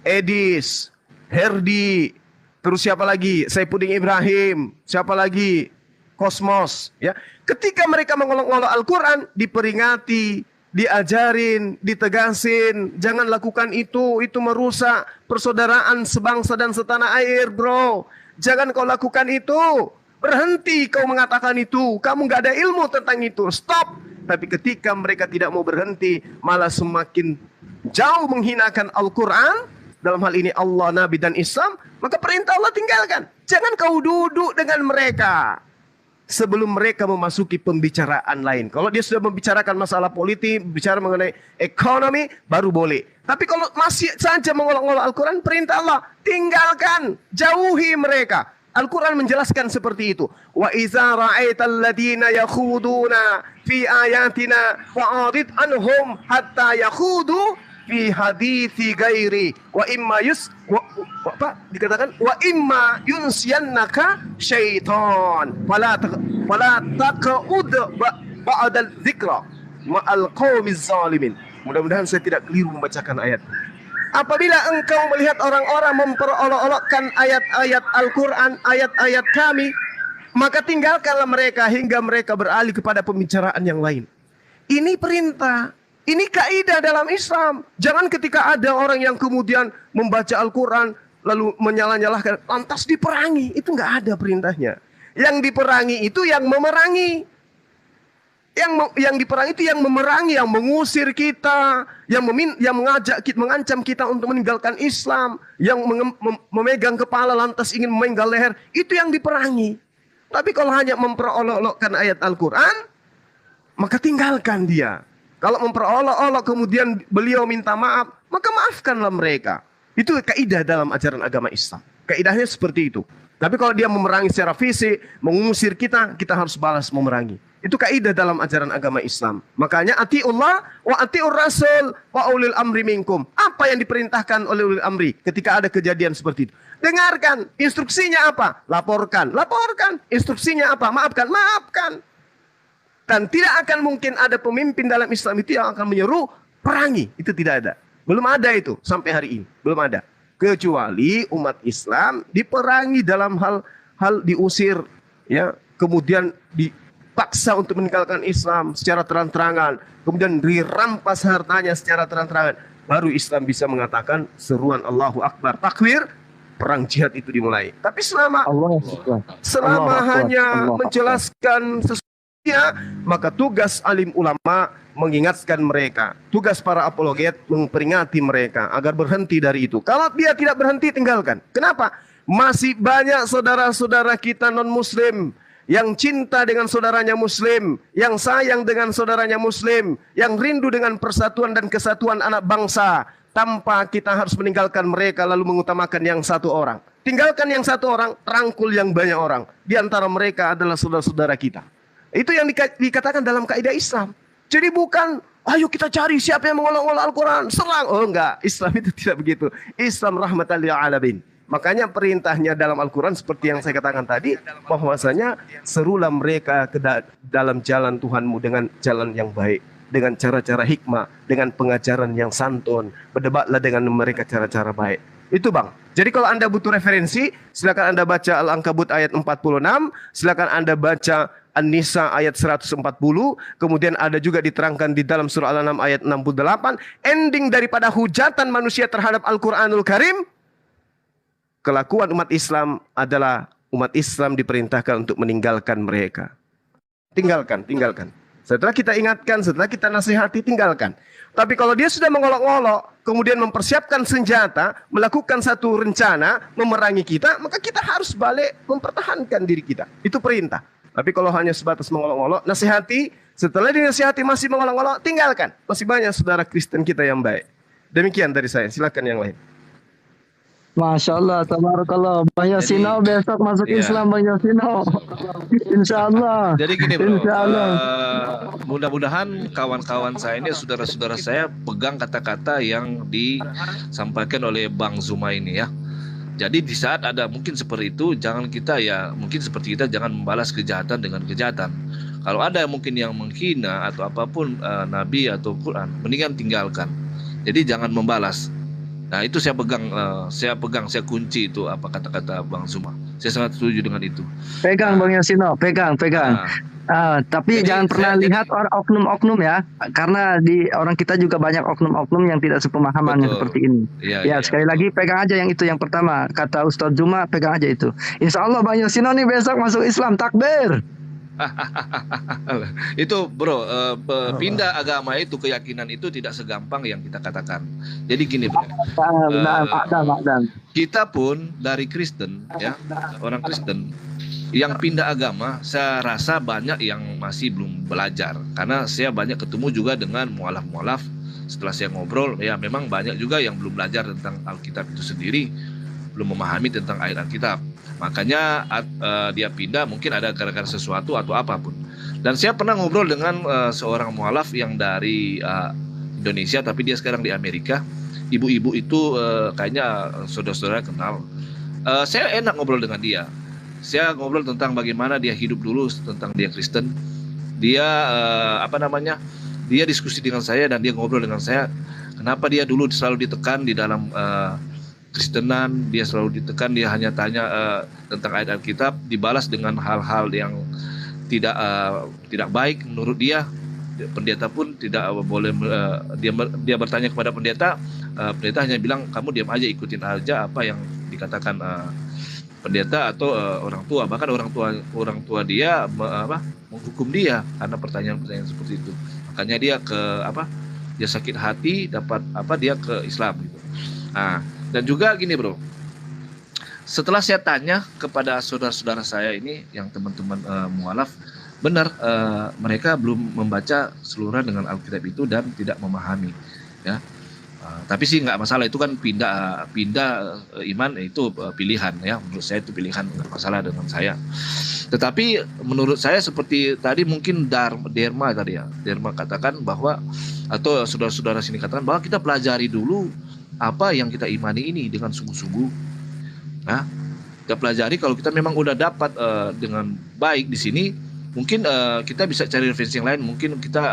Speaker 9: Edis, Herdi, terus siapa lagi? Saipudin Ibrahim, siapa lagi? Kosmos. Ya. Ketika mereka mengolok-olok Al-Quran, diperingati, diajarin, ditegasin, jangan lakukan itu merusak persaudaraan sebangsa dan setanah air, bro. Jangan kau lakukan itu. Berhenti kau mengatakan itu. Kamu gak ada ilmu tentang itu. Stop. Tapi ketika mereka tidak mau berhenti, malah semakin jauh menghinakan Al-Quran, dalam hal ini Allah, Nabi, dan Islam, maka perintah Allah tinggalkan. Jangan kau duduk dengan mereka sebelum mereka memasuki pembicaraan lain. Kalau dia sudah membicarakan masalah politik, bicara mengenai ekonomi, baru boleh. Tapi kalau masih saja mengolok-olok Al-Quran, perintah Allah, tinggalkan, jauhi mereka. Al-Quran menjelaskan seperti itu. Wa iza ra'aital ladina yakhuduna fi ayatina fa'arid anhum hatta yakhudu fi hadithi gairi wa imma dikatakan wa imma yunsiyannaka syaitan fala taqud ba'da dzikra ma'al qaumiz zalimin. Mudah-mudahan saya tidak keliru membacakan ayat. Apabila engkau melihat orang-orang memperolok-olokkan ayat-ayat Al-Quran, ayat-ayat kami, maka tinggalkanlah mereka hingga mereka beralih kepada pembicaraan yang lain. Ini perintah. Ini kaidah dalam Islam. Jangan ketika ada orang yang kemudian membaca Al-Quran lalu menyalah-nyalahkan, lantas diperangi. Itu nggak ada perintahnya. Yang diperangi itu yang memerangi. Yang diperangi itu yang memerangi, yang mengusir kita, yang mengajak kita, mengancam kita untuk meninggalkan Islam, yang memegang kepala lantas ingin memenggal leher. Itu yang diperangi. Tapi kalau hanya memperolok-olokkan ayat Al-Quran, maka tinggalkan dia. Kalau memperolok-olok kemudian beliau minta maaf, maka maafkanlah mereka. Itu kaidah dalam ajaran agama Islam. Kaidahnya seperti itu. Tapi kalau dia memerangi secara fisik, mengusir kita, kita harus balas memerangi. Itu kaidah dalam ajaran agama Islam. Makanya atiullah wa atiur rasul wa ulil amri minkum. Apa yang diperintahkan oleh ulil amri ketika ada kejadian seperti itu? Dengarkan. Instruksinya apa? Laporkan. Laporkan. Instruksinya apa? Maafkan. Maafkan. Dan tidak akan mungkin ada pemimpin dalam Islam itu yang akan menyeru perangi. Itu tidak ada. Belum ada itu sampai hari ini. Belum ada. Kecuali umat Islam diperangi dalam hal diusir, ya, kemudian dipaksa untuk meninggalkan Islam secara terang-terangan, kemudian dirampas hartanya secara terang-terangan, baru Islam bisa mengatakan seruan Allahu Akbar, takbir, perang jihad itu dimulai. Tapi selama hanya menjelaskan sesuatu, maka tugas alim ulama mengingatkan mereka. Tugas para apologet memperingati mereka agar berhenti dari itu. Kalau dia tidak berhenti, tinggalkan. Kenapa? Masih banyak saudara-saudara kita non-muslim yang cinta dengan saudaranya muslim, yang sayang dengan saudaranya muslim, yang rindu dengan persatuan dan kesatuan anak bangsa, tanpa kita harus meninggalkan mereka lalu mengutamakan yang satu orang. Tinggalkan yang satu orang, rangkul yang banyak orang. Di antara mereka adalah saudara-saudara kita. Itu yang dikatakan dalam kaidah Islam. Jadi bukan, ayo kita cari siapa yang mengolok-olok Al-Quran, serang. Oh enggak, Islam itu tidak begitu. Islam rahmatan lil alamin. Makanya perintahnya dalam Al-Quran seperti yang saya katakan tadi, bahwasanya serulah mereka ke dalam jalan Tuhanmu dengan jalan yang baik, dengan cara-cara hikmah, dengan pengajaran yang santun. Berdebatlah dengan mereka cara-cara baik. Itu bang. Jadi kalau Anda butuh referensi, silakan Anda baca Al-Ankabut ayat 46, silakan Anda baca An-Nisa ayat 140, kemudian ada juga diterangkan di dalam surah Al-An'am ayat 68, ending daripada hujatan manusia terhadap Al-Quranul Karim, kelakuan umat Islam adalah umat Islam diperintahkan untuk meninggalkan mereka. Tinggalkan. Setelah kita ingatkan, setelah kita nasihati, tinggalkan. Tapi kalau dia sudah mengolok-olok, kemudian mempersiapkan senjata, melakukan satu rencana, memerangi kita, maka kita harus balik mempertahankan diri kita. Itu perintah. Tapi kalau hanya sebatas mengolok-olok, nasihati, setelah dinasihati masih mengolok-olok, tinggalkan. Masih banyak saudara Kristen kita yang baik. Demikian dari saya, silakan yang lain.
Speaker 2: Masya Allah, tabarakallah. Bang Yosino besok masuk Islam, Bang Yosino. Insya Allah.
Speaker 6: Jadi gini bro,
Speaker 2: Insya Allah.
Speaker 6: Mudah-mudahan kawan-kawan saya ini, saudara-saudara saya pegang kata-kata yang disampaikan oleh Bang Zuma ini ya. Jadi di saat ada mungkin seperti itu, jangan kita ya, mungkin seperti kita jangan membalas kejahatan dengan kejahatan. Kalau ada mungkin yang menghina atau apapun Nabi atau Quran, mendingan tinggalkan. Jadi jangan membalas. Nah itu saya kunci itu apa kata-kata Bang Zuma. Saya sangat setuju dengan itu.
Speaker 2: Pegang Bang Yosino, pegang. Tapi
Speaker 6: Jadi
Speaker 2: jangan pernah lihat oknum-oknum ya, karena di orang kita juga banyak oknum-oknum yang tidak sepemahaman
Speaker 6: Betul.
Speaker 2: seperti ini.
Speaker 6: Iya,
Speaker 2: Sekali lagi pegang aja yang itu yang pertama, kata Ustadz Zuma, pegang aja itu. Insya Allah Bang Yosino nih besok masuk Islam, takbir.
Speaker 6: Itu bro, pindah agama itu, keyakinan itu tidak segampang yang kita katakan. Jadi gini bro, kita pun dari Kristen ya, orang Kristen yang pindah agama, saya rasa banyak yang masih belum belajar, karena saya banyak ketemu juga dengan mualaf-mualaf. Setelah saya ngobrol, ya memang banyak juga yang belum belajar tentang Alkitab itu sendiri, belum memahami tentang ayat Alkitab. Makanya dia pindah mungkin ada gara-gara sesuatu atau apapun. Dan saya pernah ngobrol dengan seorang mualaf yang dari Indonesia, tapi dia sekarang di Amerika. Ibu-ibu itu kayaknya saudara-saudara kenal. Saya enak ngobrol dengan dia. Saya ngobrol tentang bagaimana dia hidup dulu, tentang dia Kristen. Dia dia diskusi dengan saya dan dia ngobrol dengan saya. Kenapa dia dulu selalu ditekan di dalam Kristenan, dia selalu ditekan, dia hanya tanya tentang ayat Alkitab, dibalas dengan hal-hal yang tidak baik menurut dia. Pendeta pun tidak boleh, dia bertanya kepada pendeta, pendeta hanya bilang kamu diam aja, ikutin aja apa yang dikatakan pendeta atau orang tua. Bahkan orang tua dia menghukum dia karena pertanyaan-pertanyaan seperti itu. Makanya dia dia sakit hati, dapat dia ke Islam gitu. Nah, dan juga gini bro, setelah saya tanya kepada saudara-saudara saya ini yang teman-teman mualaf, benar mereka belum membaca seluruh dengan Alkitab itu dan tidak memahami ya. Tapi sih nggak masalah, itu kan pindah iman itu pilihan ya, menurut saya itu pilihan, nggak masalah dengan saya. Tetapi menurut saya seperti tadi mungkin Derma katakan bahwa, atau saudara-saudara sini katakan bahwa kita pelajari dulu apa yang kita imani ini dengan sungguh-sungguh. Nah, kita pelajari, kalau kita memang udah dapat dengan baik di sini, mungkin kita bisa cari referensi yang lain. Mungkin kita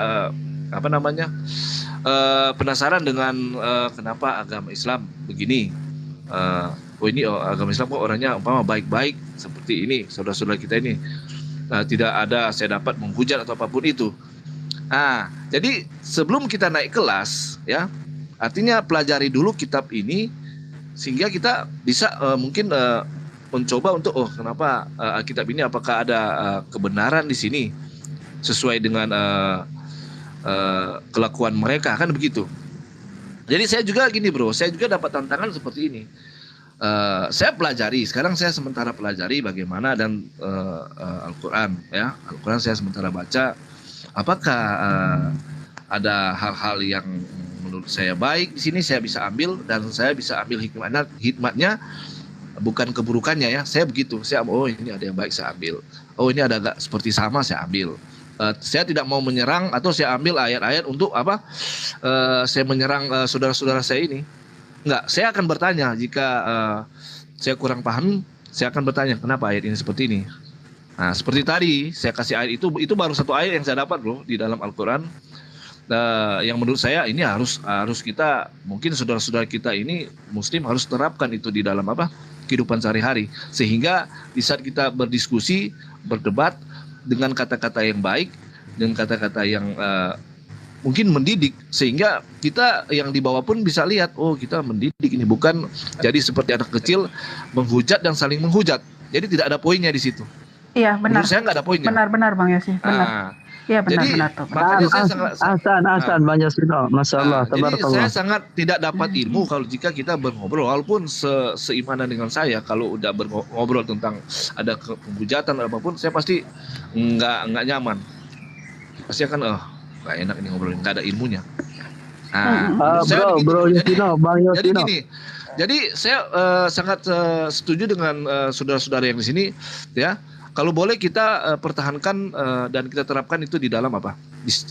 Speaker 6: penasaran dengan kenapa agama Islam begini. Agama Islam kok orangnya baik-baik seperti ini, saudara-saudara kita ini. Tidak ada saya dapat menghujat atau apapun itu. Nah, jadi sebelum kita naik kelas ya, artinya pelajari dulu kitab ini sehingga kita bisa mungkin mencoba untuk kenapa kitab ini, apakah ada kebenaran di sini sesuai dengan kelakuan mereka, kan begitu. Jadi saya juga gini bro, saya juga dapat tantangan seperti ini. Saya pelajari, sekarang saya sementara pelajari bagaimana dan Al-Quran ya, Al-Quran saya sementara baca, apakah ada hal-hal yang menurut saya baik di sini saya bisa ambil, dan saya bisa ambil hikmatnya, bukan keburukannya ya. Saya begitu, saya ini ada yang baik saya ambil, ini ada agak seperti sama saya ambil. Saya tidak mau menyerang atau saya ambil ayat-ayat untuk saya menyerang saudara-saudara saya ini. Enggak, saya akan bertanya jika saya kurang paham, saya akan bertanya kenapa ayat ini seperti ini. Nah, seperti tadi saya kasih ayat itu baru satu ayat yang saya dapat bro di dalam Al-Quran. Yang menurut saya ini harus kita, mungkin saudara-saudara kita ini muslim harus terapkan itu di dalam kehidupan sehari-hari, sehingga di saat kita berdiskusi, berdebat dengan kata-kata yang baik, dengan kata-kata yang mungkin mendidik, sehingga kita yang di bawah pun bisa lihat, kita mendidik ini, bukan jadi seperti anak kecil menghujat dan saling menghujat. Jadi tidak ada poinnya di situ.
Speaker 8: Iya benar.
Speaker 6: Menurut saya nggak ada poinnya.
Speaker 8: Benar Bang Yosi, benar. Iya benar tuh.
Speaker 6: Makanya saya
Speaker 2: sangat Bang Yosino, masya Allah.
Speaker 6: Jadi saya sangat tidak dapat ilmu kalau jika kita berngobrol, walaupun seimanan dengan saya, kalau udah berngobrol tentang ada penghujatan apapun, saya pasti nggak nyaman. Pasti akan nggak enak ini ngobrolin, nggak ada ilmunya.
Speaker 2: Bro Yosino, Bang Yosino.
Speaker 6: Jadi gini, jadi saya sangat setuju dengan saudara-saudara yang di sini ya. Kalau boleh kita pertahankan dan kita terapkan itu di dalam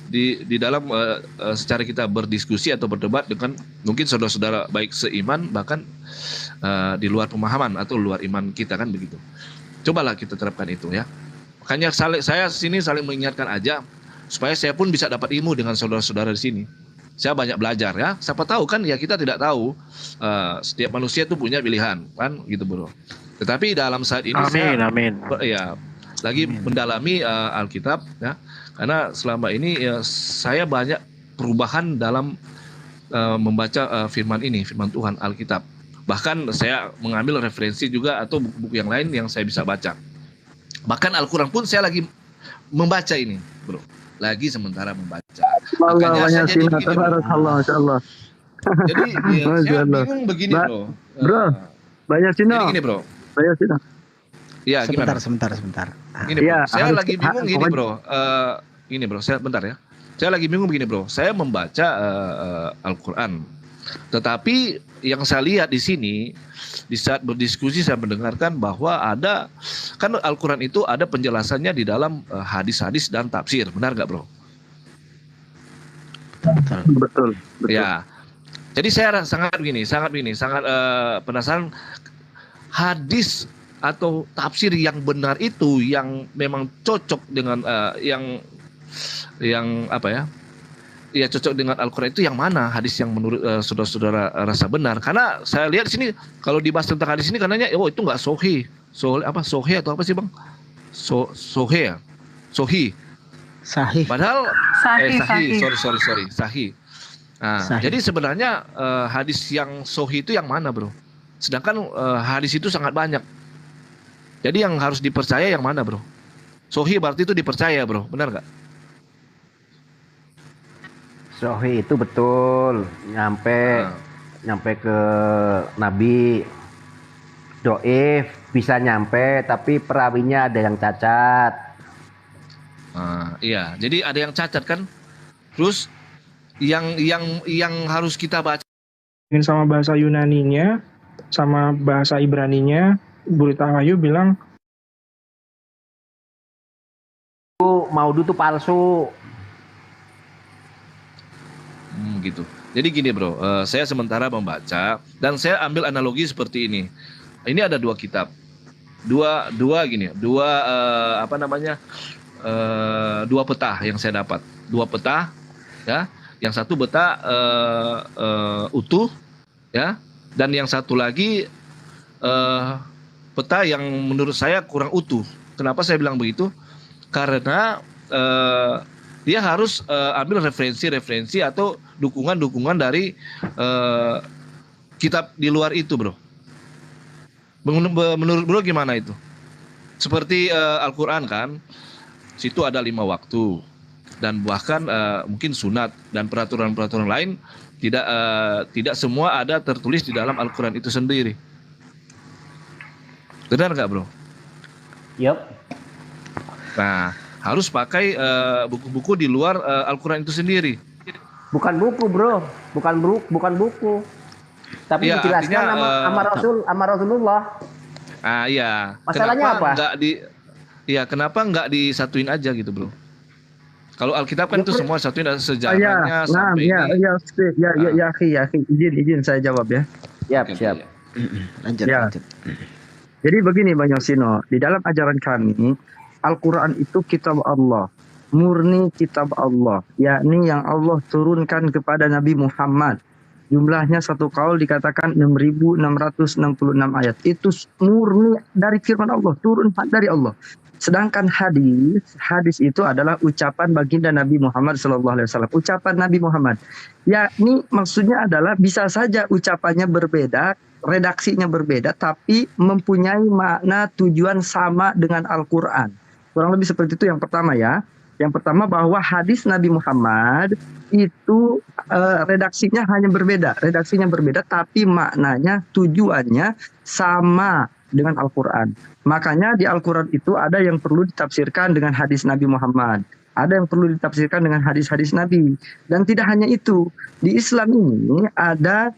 Speaker 6: di dalam secara kita berdiskusi atau berdebat dengan mungkin saudara-saudara baik seiman, bahkan di luar pemahaman atau luar iman kita, kan begitu. Cobalah kita terapkan itu ya. Makanya saya sini saling mengingatkan aja supaya saya pun bisa dapat ilmu dengan saudara-saudara di sini. Saya banyak belajar ya. Siapa tahu kan ya kita tidak tahu setiap manusia itu punya pilihan kan gitu bro. Tetapi dalam saat ini saya lagi mendalami Alkitab ya. Karena selama ini saya banyak perubahan dalam membaca firman Tuhan Alkitab. Bahkan saya mengambil referensi juga atau buku-buku yang lain yang saya bisa baca. Bahkan Al-Quran pun saya lagi membaca ini, bro. Lagi sementara membaca. Makanya saya jadi begini, bro. Jadi saya bingung begini, bro.
Speaker 2: Bro, banyak Cina.
Speaker 6: Jadi gini, bro.
Speaker 2: Banyak Cina.
Speaker 6: Ya, gimana?
Speaker 4: Sebentar.
Speaker 6: Gini, bro. Saya lagi bingung gini, bro. Ini, bro. Saya bentar ya. Saya lagi bingung begini, bro. Saya membaca Al-Quran. Tetapi yang saya lihat di sini, di saat berdiskusi saya mendengarkan bahwa ada, kan Al-Quran itu ada penjelasannya di dalam hadis-hadis dan tafsir, benar nggak bro?
Speaker 2: Betul.
Speaker 6: Ya, jadi saya sangat penasaran hadis atau tafsir yang benar itu, yang memang cocok dengan yang apa ya? Ya cocok dengan Al-Quran itu yang mana, hadis yang menurut saudara-saudara rasa benar. Karena saya lihat di sini kalau dibahas tentang hadis ini katanya itu nggak sohi atau apa sih bang? Sohi. Sahih. Padahal sahih. Sorry. Sahih. Nah, jadi sebenarnya hadis yang sohi itu yang mana bro? Sedangkan hadis itu sangat banyak. Jadi yang harus dipercaya yang mana bro? Sohi berarti itu dipercaya bro, benar nggak?
Speaker 3: Sohi itu betul nyampe ke Nabi. Doif bisa nyampe tapi perawinya ada yang cacat.
Speaker 6: Iya, jadi ada yang cacat kan. Terus yang harus kita baca
Speaker 10: sama bahasa Yunaninya sama bahasa Ibraninya. Burita Wahyu bilang
Speaker 3: Maudud itu palsu.
Speaker 6: Gitu. Jadi gini bro, saya sementara membaca dan saya ambil analogi seperti ini. Ini ada dua kitab, dua peta yang saya dapat, dua peta, ya. Yang satu peta utuh, ya, dan yang satu lagi peta yang menurut saya kurang utuh. Kenapa saya bilang begitu? Karena dia harus ambil referensi atau dukungan dari kitab di luar itu, bro. Menurut bro gimana itu? Seperti Al-Quran kan, situ ada 5 waktu dan bahkan mungkin sunat dan peraturan-peraturan lain tidak semua ada tertulis di dalam Al-Quran itu sendiri. Benar nggak, bro?
Speaker 3: Yup.
Speaker 6: Nah, harus pakai buku-buku di luar Al-Quran itu sendiri.
Speaker 3: Bukan buku, bro. Bukan buku. Tapi ya, dijelaskan sama Rasulullah.
Speaker 6: Iya.
Speaker 3: Masalahnya
Speaker 6: Kenapa nggak disatuin aja gitu, bro? Kalau Alkitab kan itu semua satuin dan sejarahnya sampai ini.
Speaker 2: Ya, izin saya jawab ya.
Speaker 3: Siap.
Speaker 4: Lanjut.
Speaker 2: Jadi begini Bang Yosino, di dalam ajaran kami Al-Quran itu kitab Allah, murni kitab Allah, yakni yang Allah turunkan kepada Nabi Muhammad. Jumlahnya satu kaul dikatakan 6.666 ayat. Itu murni dari firman Allah, turun dari Allah. Sedangkan hadis itu adalah ucapan baginda Nabi Muhammad SAW. Ucapan Nabi Muhammad. Yakni maksudnya adalah bisa saja ucapannya berbeda, redaksinya berbeda, tapi mempunyai makna tujuan sama dengan Al-Quran. Kurang lebih seperti itu yang pertama ya. Yang pertama bahwa hadis Nabi Muhammad itu redaksinya hanya berbeda. Redaksinya berbeda tapi maknanya, tujuannya sama dengan Al-Quran. Makanya di Al-Quran itu ada yang perlu ditafsirkan dengan hadis Nabi Muhammad. Ada yang perlu ditafsirkan dengan hadis-hadis Nabi. Dan tidak hanya itu. Di Islam ini ada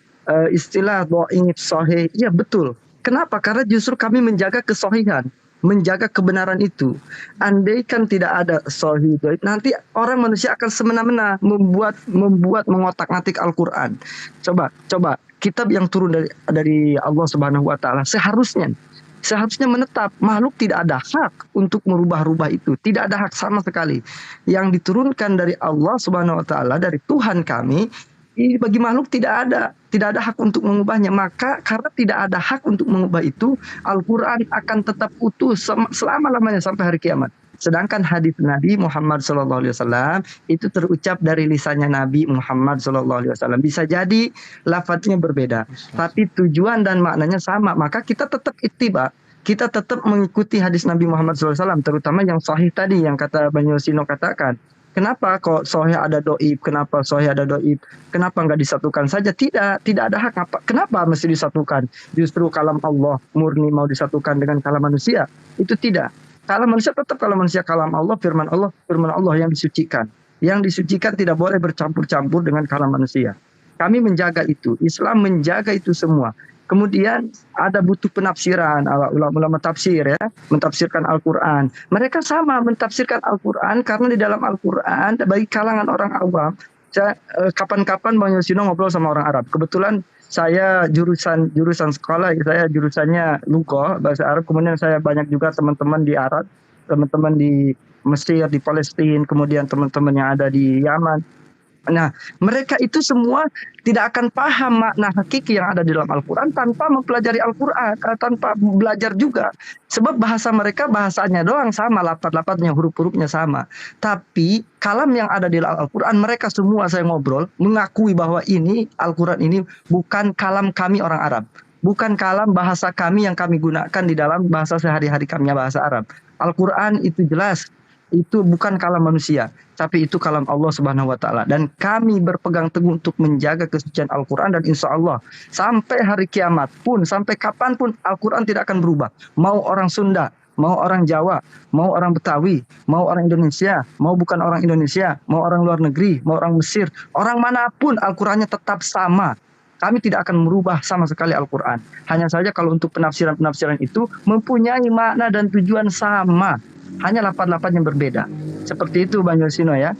Speaker 2: istilah dhaif sahih. Iya betul. Kenapa? Karena justru kami menjaga kesahihan, menjaga kebenaran itu. Andaikan tidak ada sahih dhaif, nanti orang manusia akan semena-mena membuat mengotak-atik Al-Quran. Coba kitab yang turun dari Allah Subhanahu wa taala seharusnya seharusnya menetap. Makhluk tidak ada hak untuk merubah-rubah itu. Tidak ada hak sama sekali. Yang diturunkan dari Allah Subhanahu wa taala, dari Tuhan kami, ini bagi makhluk tidak ada hak untuk mengubahnya. Maka karena tidak ada hak untuk mengubah itu, Al-Qur'an akan tetap utuh selama-lamanya sampai hari kiamat. Sedangkan hadis Nabi Muhammad SAW itu terucap dari lisannya Nabi Muhammad SAW. Bisa jadi lafadznya berbeda, tapi tujuan dan maknanya sama. Maka kita tetap ittiba, kita tetap mengikuti hadis Nabi Muhammad SAW, terutama yang sahih tadi yang kata Bang Yosino katakan. Kenapa kok sahih ada doib? Kenapa sahih ada doib? Kenapa nggak disatukan saja? Tidak ada hak. Kenapa mesti disatukan? Justru kalam Allah murni mau disatukan dengan kalam manusia? Itu tidak. Kalam manusia tetap kalam manusia, kalam Allah, firman Allah yang disucikan. Yang disucikan tidak boleh bercampur-campur dengan kalam manusia. Kami menjaga itu, Islam menjaga itu semua. Kemudian ada butuh penafsiran, ulama-ulama tafsir ya, mentafsirkan Al-Quran. Mereka sama mentafsirkan Al-Quran karena di dalam Al-Quran bagi kalangan orang awam, kapan-kapan Bang Yosino ngobrol sama orang Arab. Kebetulan saya jurusan sekolah, saya jurusannya Lughah, bahasa Arab. Kemudian saya banyak juga teman-teman di Arab, teman-teman di Mesir, di Palestina, kemudian teman-teman yang ada di Yaman. Nah, mereka itu semua tidak akan paham makna hakiki yang ada di dalam Al-Quran tanpa mempelajari Al-Quran, tanpa belajar juga. Sebab bahasa mereka bahasanya doang sama, lapat-lapatnya, huruf-hurufnya sama. Tapi kalam yang ada di dalam Al-Quran, mereka semua saya ngobrol mengakui bahwa ini Al-Quran ini bukan kalam kami orang Arab. Bukan kalam bahasa kami yang kami gunakan di dalam bahasa sehari-hari kami, bahasa Arab. Al-Quran itu jelas, itu bukan kalam manusia, tapi itu kalam Allah Subhanahu wa taala. Dan kami berpegang teguh untuk menjaga kesucian Al-Quran, dan insya Allah sampai hari kiamat pun, sampai kapanpun Al-Quran tidak akan berubah. Mau orang Sunda, mau orang Jawa, mau orang Betawi, mau orang Indonesia, mau bukan orang Indonesia, mau orang luar negeri, mau orang Mesir, orang manapun Al-Qurannya tetap sama. Kami tidak akan merubah sama sekali Al-Quran. Hanya saja kalau untuk penafsiran-penafsiran itu mempunyai makna dan tujuan sama, hanya lapan-lapan yang berbeda. Seperti itu Bang Yosino ya.